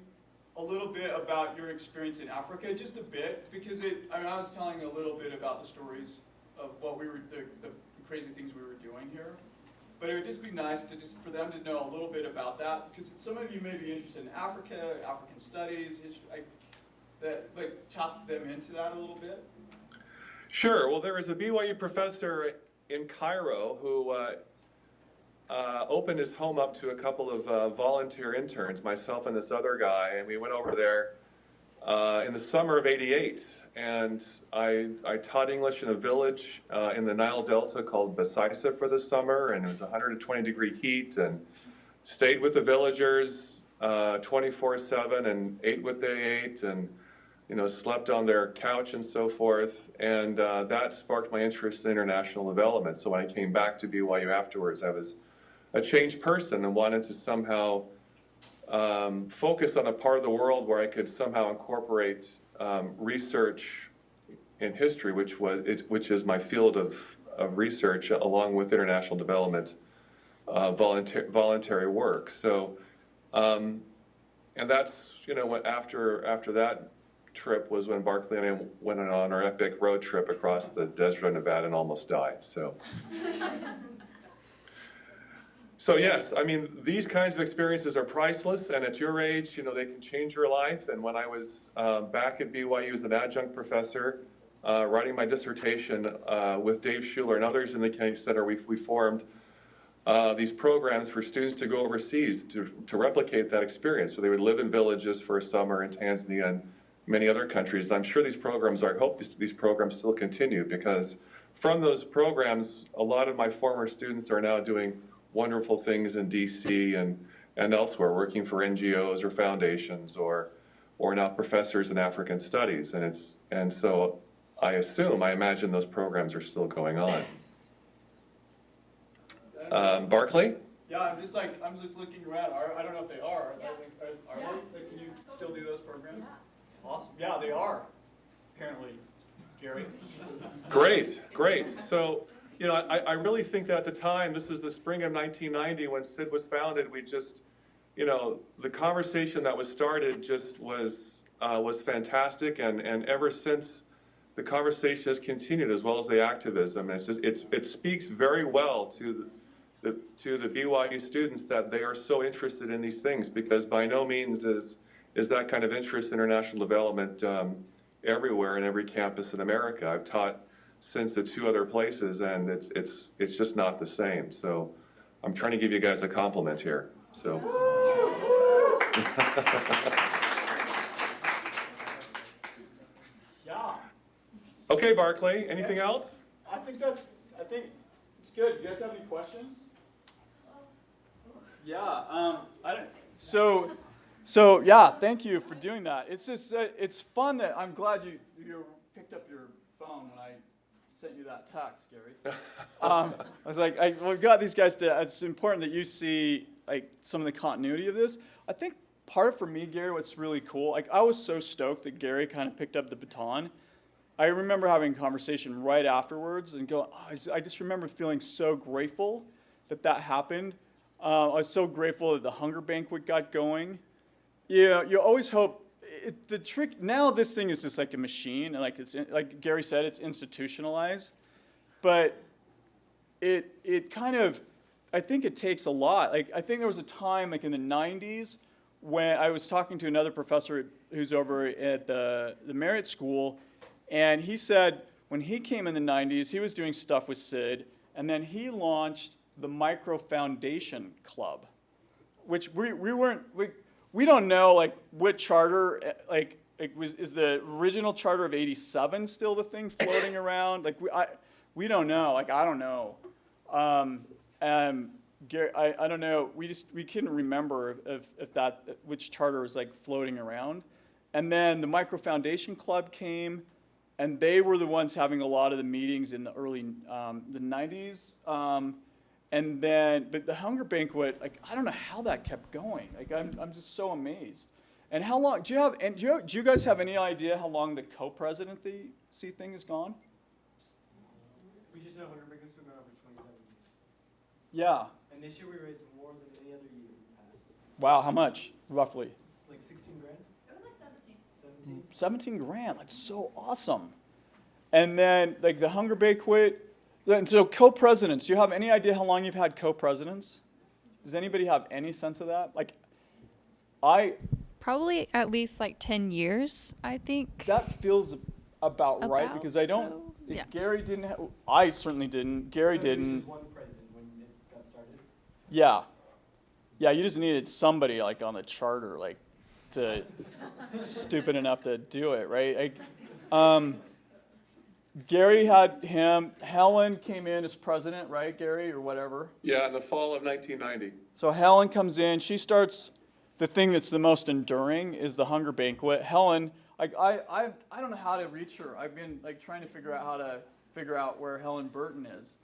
a little bit about your experience in Africa, just a bit? Because I was telling a little bit about the stories of what the crazy things we were doing here. But it would just be nice for them to know a little bit about that, because some of you may be interested in Africa, African studies, history, tap them into that a little bit.
Sure. Well, there was a BYU professor in Cairo who opened his home up to a couple of volunteer interns, myself and this other guy, and we went over there in the summer of '88, and I taught English in a village in the Nile Delta called Basaisa for the summer, and it was 120-degree heat, and stayed with the villagers 24/7 and ate what they ate, and slept on their couch and so forth, and that sparked my interest in international development. So when I came back to BYU afterwards, I was a changed person and wanted to somehow focus on a part of the world where I could somehow incorporate research in history, which is my field of research, along with international development, voluntary work. So, and that's after that trip was when Barclay and I went on our epic road trip across the desert of Nevada and almost died. So yes, I mean, these kinds of experiences are priceless, and at your age, they can change your life. And when I was back at BYU as an adjunct professor, writing my dissertation with Dave Schuler and others in the Kennedy Center, we formed these programs for students to go overseas to replicate that experience. So they would live in villages for a summer in Tanzania and many other countries. I'm sure these programs I hope these programs still continue, because from those programs, a lot of my former students are now doing wonderful things in DC and elsewhere, working for NGOs or foundations or now professors in African studies. And so I imagine those programs are still going on. Barclay?
Yeah, I'm just looking around. I don't know if they are.
Yeah.
Are they? Can you still do those programs?
Yeah.
Awesome. Yeah, they are. Apparently, Gary.
Great. So, I really think that at the time, this is the spring of 1990 when SID was founded, we just the conversation that was started just was fantastic, and ever since the conversation has continued as well as the activism. And it speaks very well to the BYU students that they are so interested in these things, because by no means is that kind of interest in international development everywhere in every campus in America. I've taught since the 2 other places, and it's just not the same. So I'm trying to give you guys a compliment here. So.
Yeah.
Okay, Barclay, anything else?
I think it's good. You guys have any questions? Yeah. So yeah, thank you for doing that. It's just it's fun that I'm glad you picked up your phone when I sent you that text, Gary. I was like, we got these guys to. It's important that you see like some of the continuity of this. I think part of, for me, Gary, what's really cool. Like I was so stoked that Gary kind of picked up the baton. I remember having a conversation right afterwards and going, I just remember feeling so grateful that happened. I was so grateful that the hunger banquet got going. Yeah, you always hope. The trick now, this thing is just like a machine, and like Gary said, it's institutionalized. But it kind of, I think it takes a lot. Like I think there was a time like in the 90s when I was talking to another professor who's over at the Merit School, and he said when he came in the 90s, he was doing stuff with SID, and then he launched the Micro Foundation Club, which we don't know like what charter is the original charter of '87 still the thing floating around? Like we don't know. Like I don't know. Gary, I don't know. We couldn't remember if that which charter was like floating around. And then the Micro Foundation Club came, and they were the ones having a lot of the meetings in the early the 90s. And then, but the hunger banquet, like I don't know how that kept going. Like I'm just so amazed. And how long do you guys have any idea how long the co-presidency thing has gone?
We just know hunger banquets have gone over 27 years.
Yeah.
And this year we raised more than any other year in the past.
Wow, how much roughly?
It's like 16 grand.
It was like 17.
17.
17 grand. That's so awesome. And then like the hunger banquet. And so co-presidents, do you have any idea how long you've had co-presidents? Does anybody have any sense of that? Like,
Probably at least like 10 years, I think.
that feels about right because I don't.
so, yeah.
Gary didn't. I certainly didn't. Gary
So there was
didn't.
just one president when it got started.
Yeah. Yeah, you just needed somebody like on the charter, like to stupid enough to do it, right? Like, Gary had him. Helen came in as president, right, Gary, or whatever.
Yeah, in the fall of 1990.
So Helen comes in. She starts the thing that's the most enduring is the hunger banquet. Helen, I don't know how to reach her. I've been like trying to figure out where Helen Burton is,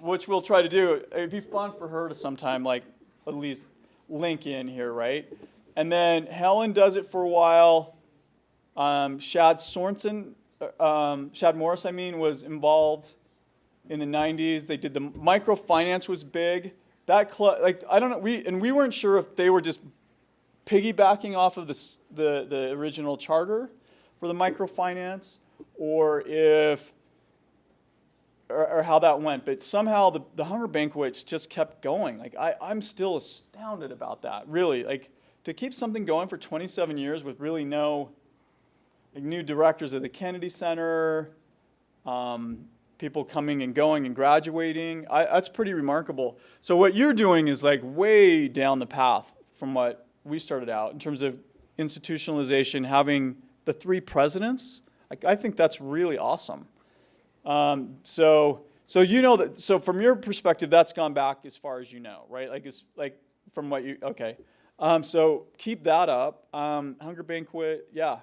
which we'll try to do. It'd be fun for her to sometime like at least link in here, right? And then Helen does it for a while. Shad Morris, was involved in the 90s. They did the microfinance was big. That club, like I don't know, we weren't sure if they were just piggybacking off of the original charter for the microfinance, or how that went. But somehow the hunger banquets just kept going. Like I'm still astounded about that. Really, like to keep something going for 27 years with really no like new directors of the Kennedy Center, people coming and going and graduating. That's pretty remarkable. So what you're doing is like way down the path from what we started out in terms of institutionalization, having the 3 presidents. Like, I think that's really awesome. So you know that. So from your perspective, that's gone back as far as you know, right? Like it's like from what you okay. So keep that up. Hunger banquet, yeah.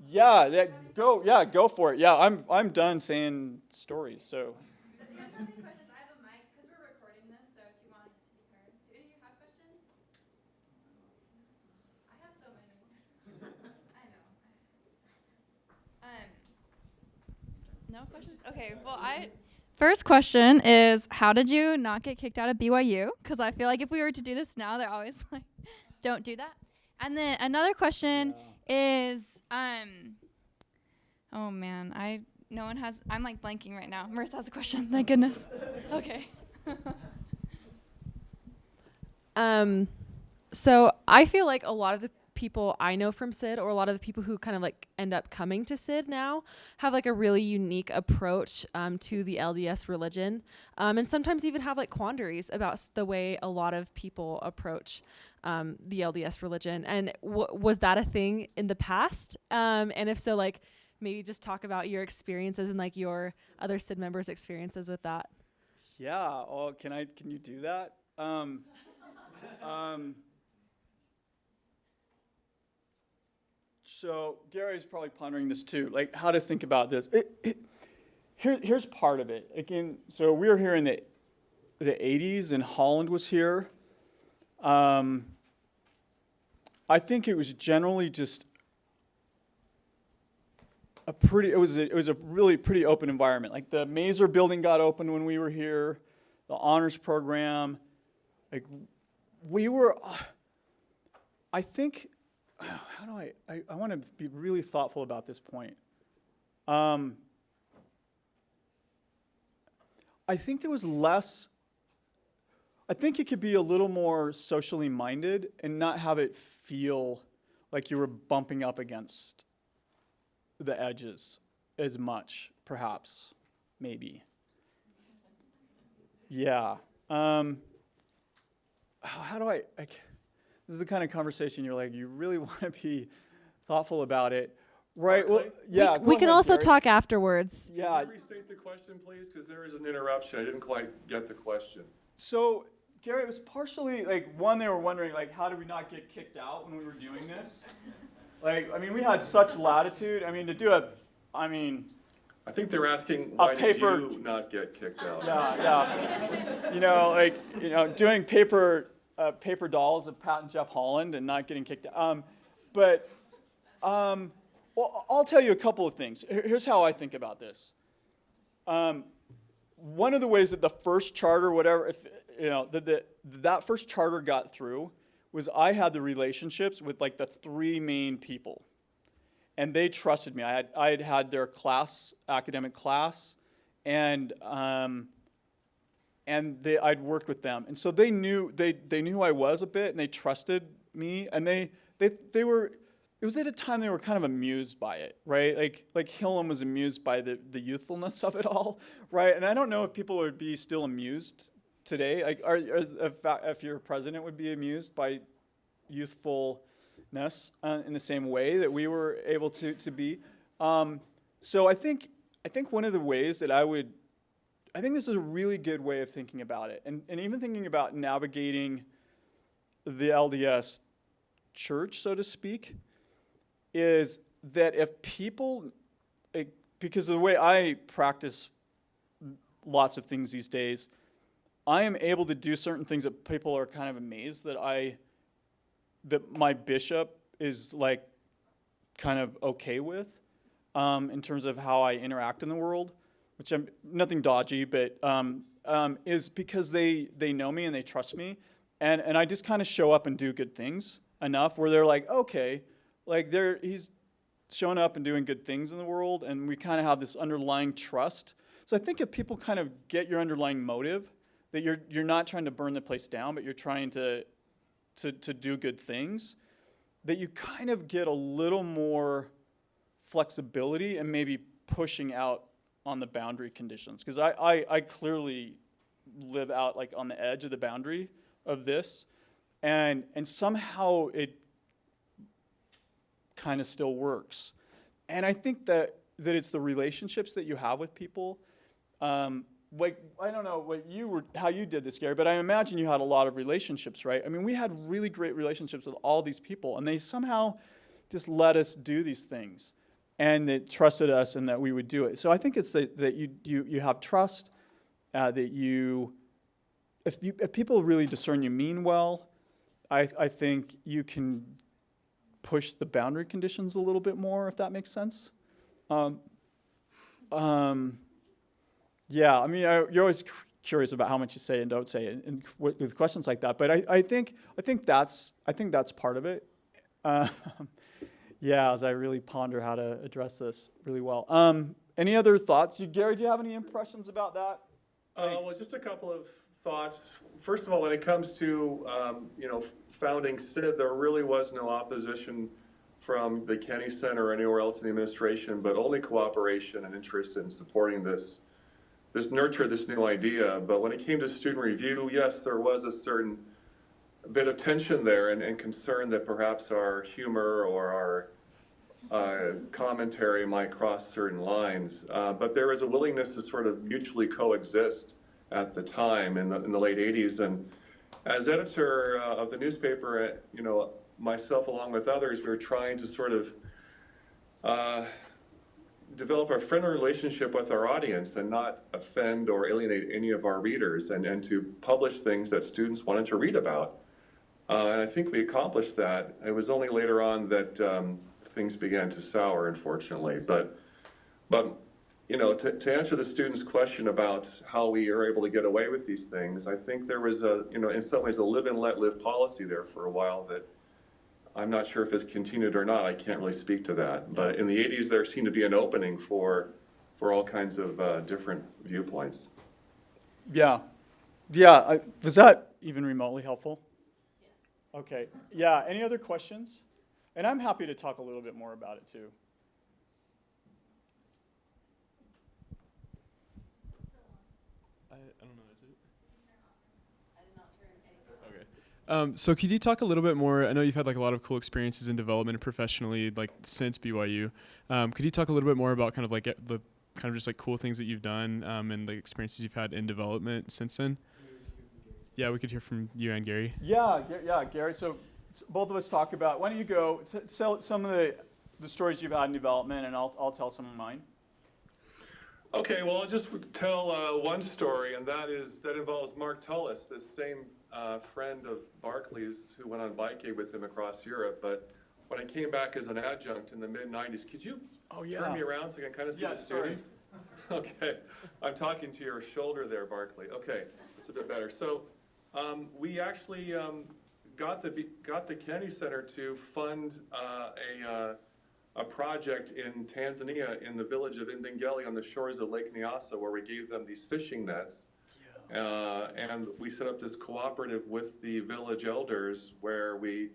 Yeah, go for it. Yeah, I'm done saying stories. So.
So if you guys have any questions, I have a mic because we're recording this. So if you want it to be heard, do any of you have questions? I have so many. I know.
No questions? Okay, well, First question is, how did you not get kicked out of BYU? Because I feel like if we were to do this now, they're always like, don't do that. And then another question is, oh man, I'm like blanking right now. Marissa has a question, thank goodness. Okay.
So I feel like a lot of the people I know from SID, or a lot of the people who kind of like end up coming to SID now, have like a really unique approach to the LDS religion, and sometimes even have like quandaries about the way a lot of people approach the LDS religion. And was that a thing in the past? And if so, like maybe just talk about your experiences and like your other SID members' experiences with that.
Yeah. Oh, can you do that? So Gary's probably pondering this too, like how to think about this. Here's part of it. Again, so we were here in the 80s, and Holland was here. I think it was generally just it was a really pretty open environment. Like the Mazer building got opened when we were here, the honors program. Like we were, I think, how do I want to be really thoughtful about this point. I think there was less, I think it could be a little more socially minded and not have it feel like you were bumping up against the edges as much, perhaps, maybe. Yeah. How do this is the kind of conversation you're like, you really want to be thoughtful about it. Right, well, yeah.
We can also talk afterwards.
Yeah.
Can you restate the question, please? Because there is an interruption. I didn't quite get the question.
So, Gary, it was partially, like, one, they were wondering, like, how did we not get kicked out when we were doing this? Like, I mean, we had such latitude. I mean, to do
I think they're asking, why did you not get kicked out?
Yeah. Doing paper dolls of Pat and Jeff Holland and not getting kicked out. Well, I'll tell you a couple of things. Here's how I think about this. One of the ways that the first charter, that first charter got through was I had the relationships with like the three main people, and they trusted me. I had their academic class, and I'd worked with them, and so they knew who I was a bit, and they trusted me, and they were. It was at a time they were kind of amused by it, right? Like Hillam was amused by the youthfulness of it all, right? And I don't know if people would be still amused today. Like, if your president would be amused by youthfulness in the same way that we were able to be. So I think one of the ways that I think this is a really good way of thinking about it, and even thinking about navigating the LDS church, so to speak, is that if people, because of the way I practice lots of things these days, I am able to do certain things that people are kind of amazed that my bishop is like kind of okay with, in terms of how I interact in the world, which I'm nothing dodgy, but is because they know me and they trust me, and I just kind of show up and do good things enough where they're like, okay, like he's showing up and doing good things in the world, and we kind of have this underlying trust. So I think if people kind of get your underlying motive, that you're not trying to burn the place down, but you're trying to do good things, that you kind of get a little more flexibility and maybe pushing out on the boundary conditions. Because I clearly live out like on the edge of the boundary of this, and somehow it kind of still works. And I think that it's the relationships that you have with people. Like, I don't know how you did this, Gary, but I imagine you had a lot of relationships, right? I mean, we had really great relationships with all these people, and they somehow just let us do these things, and they trusted us and that we would do it. So I think it's that you have trust, that if people really discern you mean well, I think you can push the boundary conditions a little bit more, if that makes sense. Yeah, I mean, you're always curious about how much you say and don't say with questions like that. But I think that's part of it. Yeah, as I really ponder how to address this really well. Any other thoughts? Gary, do you have any impressions about that?
Well, just a couple of thoughts. First of all, when it comes to founding SID, there really was no opposition from the Kennedy Center or anywhere else in the administration, but only cooperation and interest in supporting this nurture this new idea. But when it came to student review, yes, there was a certain bit of tension there and concern that perhaps our humor or our commentary might cross certain lines. But there was a willingness to sort of mutually coexist at the time in the late 80s. And as editor of the newspaper, myself along with others, we were trying to sort of develop a friendly relationship with our audience and not offend or alienate any of our readers, and to publish things that students wanted to read about. And I think we accomplished that. It was only later on that things began to sour, unfortunately. But to answer the student's question about how we are able to get away with these things, I think there was in some ways a live and let live policy there for a while that I'm not sure if it's continued or not. I can't really speak to that. But in the 80s, there seemed to be an opening for all kinds of different viewpoints.
Yeah. Was that even remotely helpful? Yes. Okay. Yeah. Any other questions? And I'm happy to talk a little bit more about it too.
I don't know. Is it? Okay. So could you talk a little bit more? I know you've had like a lot of cool experiences in development and professionally, like since BYU. Could you talk a little bit more about kind of like the kind of just like cool things that you've done and the experiences you've had in development since then? Yeah, we could hear from you and Gary.
Yeah, Gary. So both of us talk about. Why don't you go tell some of the stories you've had in development, and I'll tell some of mine.
Okay, well, I'll just tell one story, and that involves Mark Tullis, this same friend of Barclay's who went on bike aid with him across Europe. But when I came back as an adjunct in the mid-90s, could you turn me around so I can kind of see the students? Okay, I'm talking to your shoulder there, Barclay. Okay, it's a bit better. So we actually got the Kennedy Center to fund a project in Tanzania in the village of Ndingeli on the shores of Lake Nyasa, where we gave them these fishing nets. And we set up this cooperative with the village elders where we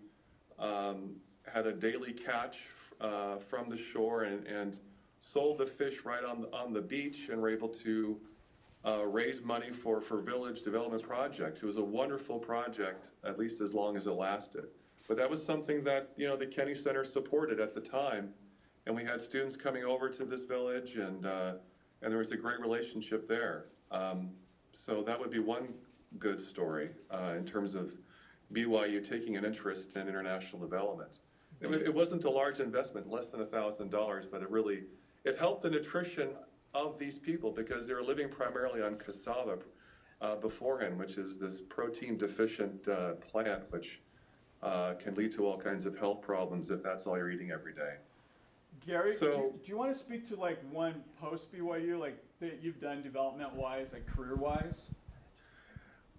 had a daily catch from the shore and sold the fish right on the beach, and were able to raise money for village development projects. It was a wonderful project, at least as long as it lasted. But that was something that the Kennedy Center supported at the time, and we had students coming over to this village, and there was a great relationship there. So that would be one good story in terms of BYU taking an interest in international development. It wasn't a large investment, less than $1,000, but it helped the nutrition of these people because they were living primarily on cassava beforehand, which is this protein deficient plant, which can lead to all kinds of health problems if that's all you're eating every day.
Gary, do you want to speak to like one post BYU, like that you've done development wise, like career wise?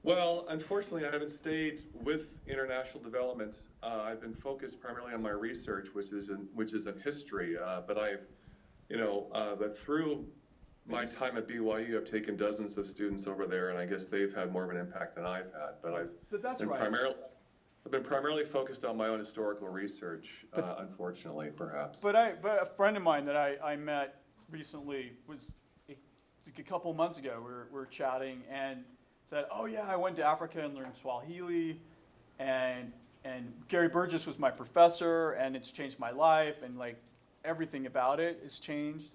Well, unfortunately, I haven't stayed with international development. I've been focused primarily on my research, which is in history. But I've, but through my time at BYU, I've taken dozens of students over there, and I guess they've had more of an impact than I've had. But I've been primarily focused on my own historical research, unfortunately, perhaps.
But a friend of mine that I met recently was a couple of months ago. We were chatting and said, "Oh yeah, I went to Africa and learned Swahili, and Gary Burgess was my professor, and it's changed my life, and like everything about it has changed."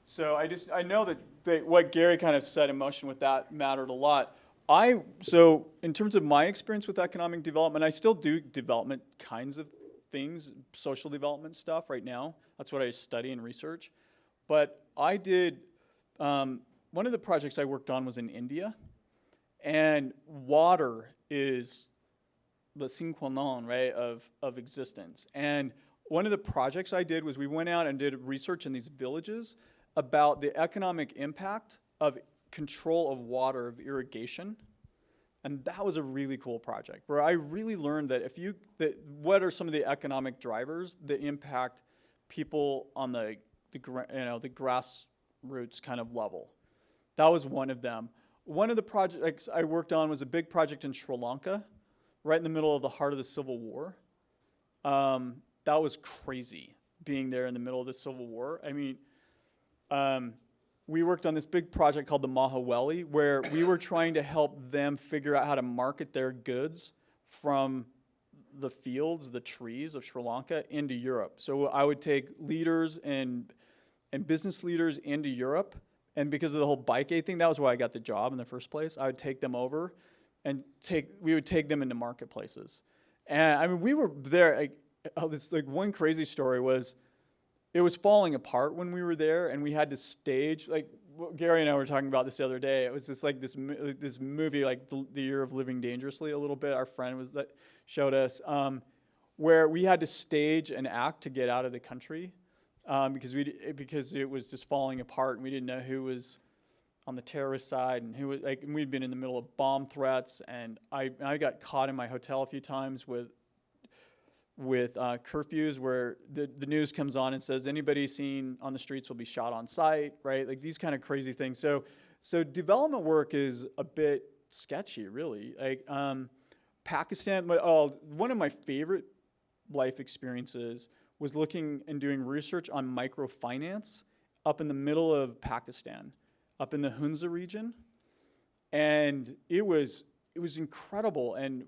So I know that what Gary kind of set in motion with that mattered a lot. So in terms of my experience with economic development, I still do development kinds of things, social development stuff right now. That's what I study and research. But I did, one of the projects I worked on was in India, and water is the sine qua non, right, of existence. And one of the projects I did was we went out and did research in these villages about the economic impact of control of water, of irrigation. And that was a really cool project where I really learned that what are some of the economic drivers that impact people on the grassroots kind of level. That was one of them. One of the projects I worked on was a big project in Sri Lanka, right in the middle of the heart of the Civil War. That was crazy, being there in the middle of the Civil War. I mean, we worked on this big project called the Mahaweli, where we were trying to help them figure out how to market their goods from the fields, the trees of Sri Lanka into Europe. So I would take leaders and business leaders into Europe, and because of the whole bike aid thing, that was why I got the job in the first place. I would take them over, and we would take them into marketplaces. And I mean, we were there. One crazy story was, it was falling apart when we were there, and we had to stage, Gary and I were talking about this the other day. It was just like this movie, like the Year of Living Dangerously a little bit. Our friend that showed us, where we had to stage an act to get out of the country because it was just falling apart, and we didn't know who was on the terrorist side and who was and we'd been in the middle of bomb threats, and I got caught in my hotel a few times with curfews where the news comes on and says anybody seen on the streets will be shot on sight, right? Like these kind of crazy things. So development work is a bit sketchy, really. Pakistan, one of my favorite life experiences was looking and doing research on microfinance up in the middle of Pakistan, up in the Hunza region. And it was incredible. And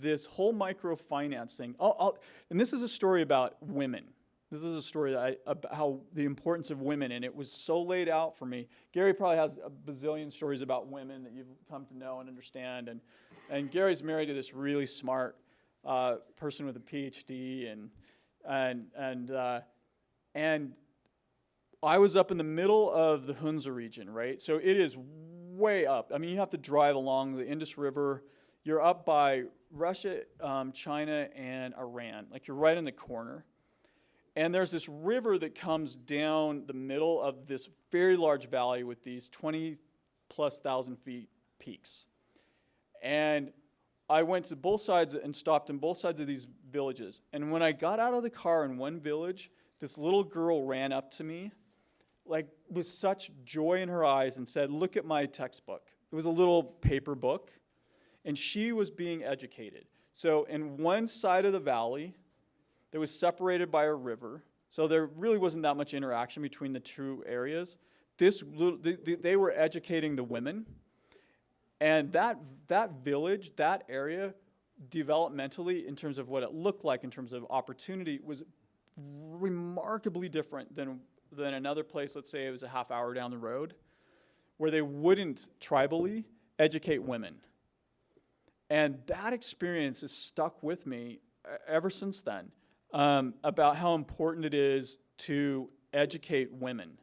this whole microfinance thing, and this is a story about women. This is a story about how the importance of women, and it was so laid out for me. Gary probably has a bazillion stories about women that you've come to know and understand, and Gary's married to this really smart person with a PhD, and I was up in the middle of the Hunza region, right? So it is way up. I mean, you have to drive along the Indus River. You're up by Russia, China, and Iran. Like, you're right in the corner. And there's this river that comes down the middle of this very large valley with these 20,000+ feet peaks. And I went to both sides and stopped in both sides of these villages. And when I got out of the car in one village, this little girl ran up to me, like with such joy in her eyes, and said, "Look at my textbook." It was a little paper book. And she was being educated. So in one side of the valley, that was separated by a river, so there really wasn't that much interaction between the two areas. They were educating the women. And that village, that area, developmentally, in terms of what it looked like, in terms of opportunity, was remarkably different than another place. Let's say it was a half hour down the road, where they wouldn't tribally educate women. And that experience has stuck with me ever since then, about how important it is to educate women,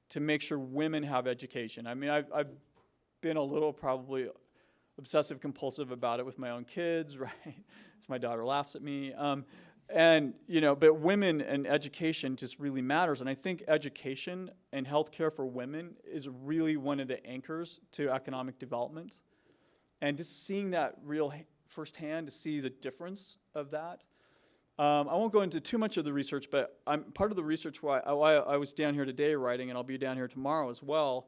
to make sure women have education. I mean, I've been a little probably obsessive compulsive about it with my own kids, right? My daughter laughs at me. But women and education just really matters. And I think education and healthcare for women is really one of the anchors to economic development. And just seeing that real firsthand, to see the difference of that. I won't go into too much of the research, but I'm part of the research why I was down here today writing, and I'll be down here tomorrow as well.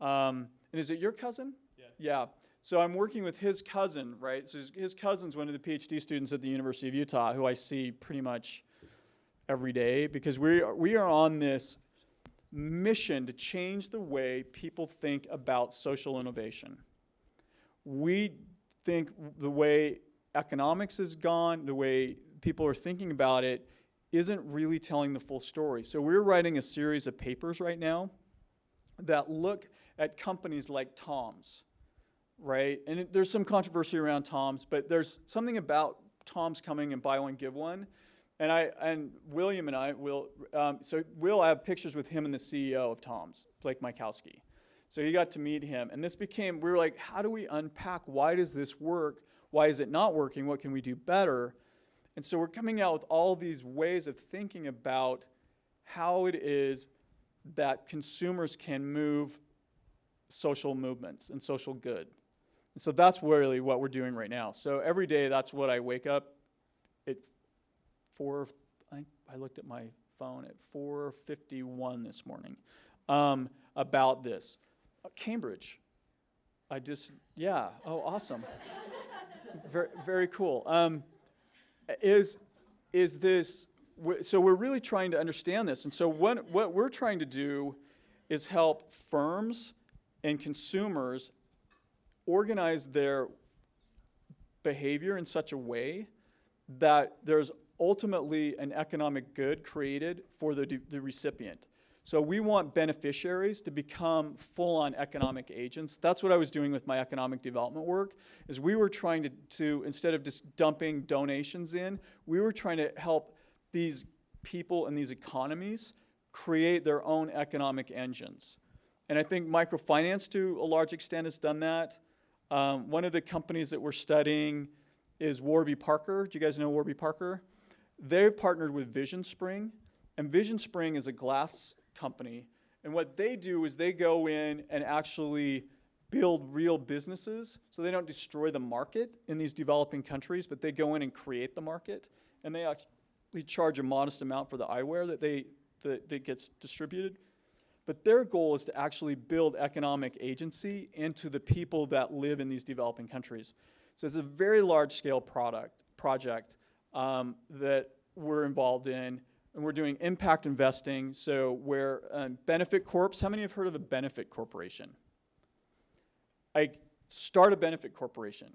And is it your cousin? Yeah. Yeah. So I'm working with his cousin, right? So his cousin's one of the PhD students at the University of Utah, who I see pretty much every day, because we are on this mission to change the way people think about social innovation. We think the way economics has gone, the way people are thinking about it, isn't really telling the full story. So we're writing a series of papers right now that look at companies like Tom's, right? And there's some controversy around Tom's, but there's something about Tom's coming and buy one, give one. And William and I will, so we'll have pictures with him and the CEO of Tom's, Blake Mykowski. So you got to meet him. And we were like, how do we unpack? Why does this work? Why is it not working? What can we do better? And so we're coming out with all these ways of thinking about how it is that consumers can move social movements and social good. And so that's really what we're doing right now. So every day, that's what I wake up at I looked at my phone at 4:51 this morning about this. Cambridge. Oh, awesome. Very, very cool. Is this, so we're really trying to understand this. And so what we're trying to do is help firms and consumers organize their behavior in such a way that there's ultimately an economic good created for the recipient. So we want beneficiaries to become full-on economic agents. That's what I was doing with my economic development work, is we were trying to instead of just dumping donations in, we were trying to help these people and these economies create their own economic engines. And I think microfinance, to a large extent, has done that. One of the companies that we're studying is Warby Parker. Do you guys know Warby Parker? They've partnered with Vision Spring, and Vision Spring is a glass company. And what they do is they go in and actually build real businesses, so they don't destroy the market in these developing countries, but they go in and create the market, and they actually charge a modest amount for the eyewear that gets distributed. But their goal is to actually build economic agency into the people that live in these developing countries. So it's a very large-scale project that we're involved in, and we're doing impact investing. So where benefit corps, how many have heard of a benefit corporation? Start a benefit corporation,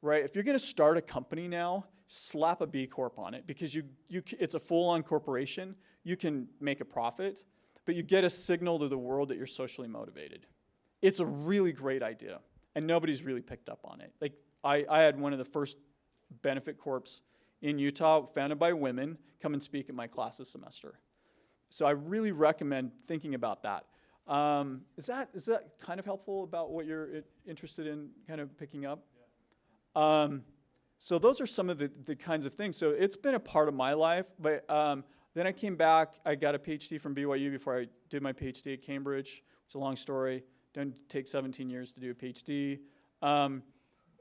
right? If you're going to start a company now, slap a B Corp on it, because it's a full-on corporation. You can make a profit, but you get a signal to the world that you're socially motivated. It's a really great idea, and nobody's really picked up on it. Like I had one of the first benefit corps in Utah, founded by women, come and speak at my class this semester. So I really recommend thinking about that. Is that kind of helpful about what you're interested in kind of picking up? Yeah. So those are some of the kinds of things. So it's been a part of my life, but then I came back. I got a PhD from BYU before I did my PhD at Cambridge. It's a long story. Didn't take 17 years to do a PhD.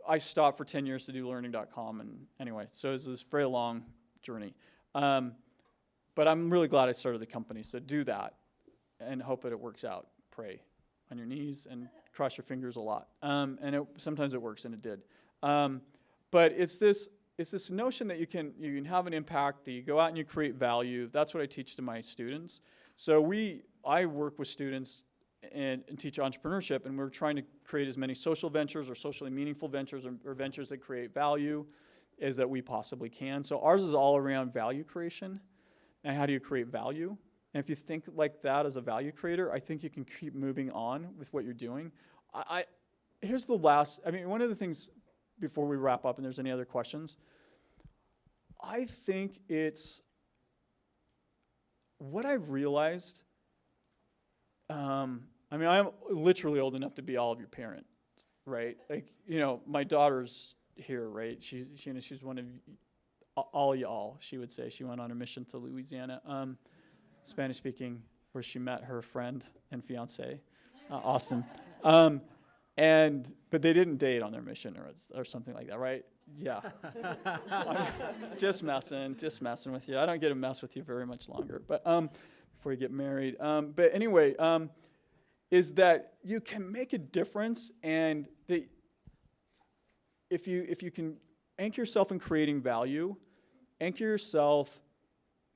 I stopped for 10 years to do learning.com, and anyway, so it was this very long journey. But I'm really glad I started the company, so do that and hope that it works out. Pray on your knees and cross your fingers a lot. And sometimes it works, and it did. But it's this notion that you can have an impact, that you go out and you create value. That's what I teach to my students. So I work with students and teach entrepreneurship, and we're trying to create as many social ventures or socially meaningful ventures or ventures that create value as that we possibly can. So ours is all around value creation and how do you create value. And if you think like that as a value creator, I think you can keep moving on with what you're doing. Here's the last, one of the things before we wrap up and there's any other questions, I think it's what I've realized. I'm literally old enough to be all of your parents, right? Like, my daughter's here, right? She's one of all y'all, she would say. She went on a mission to Louisiana, Spanish speaking, where she met her friend and fiance, Austin. But they didn't date on their mission or something like that, right? Yeah. Just messing with you. I don't get to mess with you very much longer, but before you get married. But anyway, is that you can make a difference, and if you can anchor yourself in creating value, anchor yourself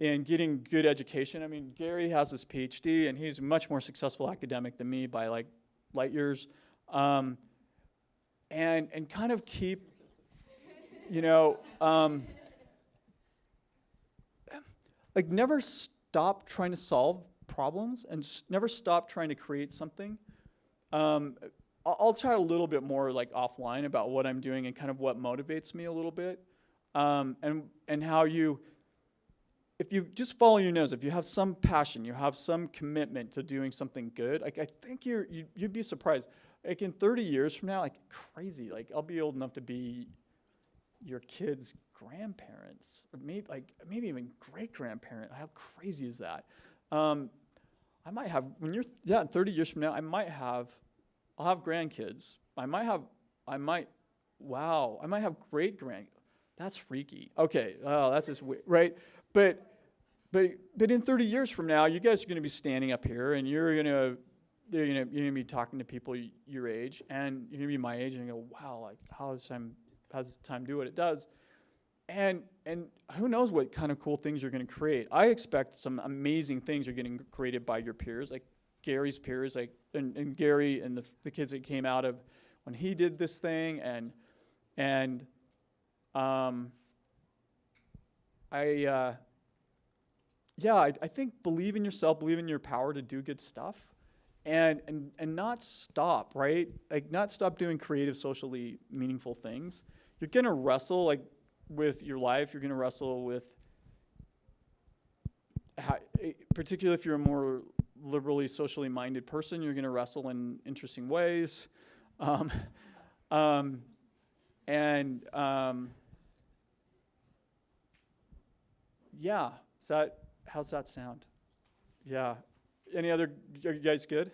in getting good education. Gary has his PhD, and he's a much more successful academic than me by like light years. And kind of keep, never stop trying to solve problems and never stop trying to create something. I'll chat a little bit more offline about what I'm doing and kind of what motivates me a little bit, and how if you just follow your nose, if you have some passion, you have some commitment to doing something good, I think you'd be surprised. In 30 years from now, crazy, I'll be old enough to be your kids' grandparents, or maybe even great-grandparent. How crazy is that? I might have, in 30 years from now, I'll have grandkids. I might have great grand. That's freaky. Okay, that's just weird, right? But in 30 years from now, you guys are going to be standing up here, and you're gonna be talking to people your age, and you're gonna be my age, and you go, wow, like how does time do what it does? And who knows what kind of cool things you're going to create. I expect some amazing things are getting created by your peers, like Gary's peers, like and Gary and the kids that came out of when he did this thing, I think believe in yourself, believe in your power to do good stuff, and not stop, right? Like not stop doing creative, socially meaningful things. You're gonna wrestle with your life. You're gonna wrestle with particularly if you're a more liberally, socially minded person. You're gonna wrestle in interesting ways, yeah. How's that sound? Yeah. Any other, are you guys good?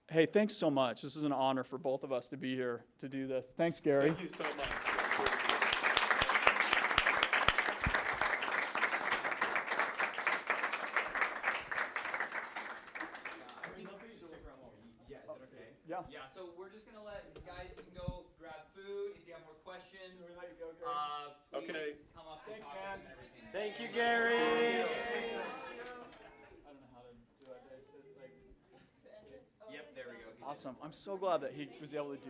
Hey, thanks so much. This is an honor for both of us to be here to do this. Thanks, Gary.
Thank you so much.
Yeah.
Yeah, so we're just gonna let you guys, you can go grab food. If you have more questions,
Should we let you go, Gary?
please
Okay.
come up
Thanks,
and talk
man.
and everything.
Thank you, Gary.
I don't know how to do it.
Yep, there we go.
Awesome. I'm so glad that he was able to do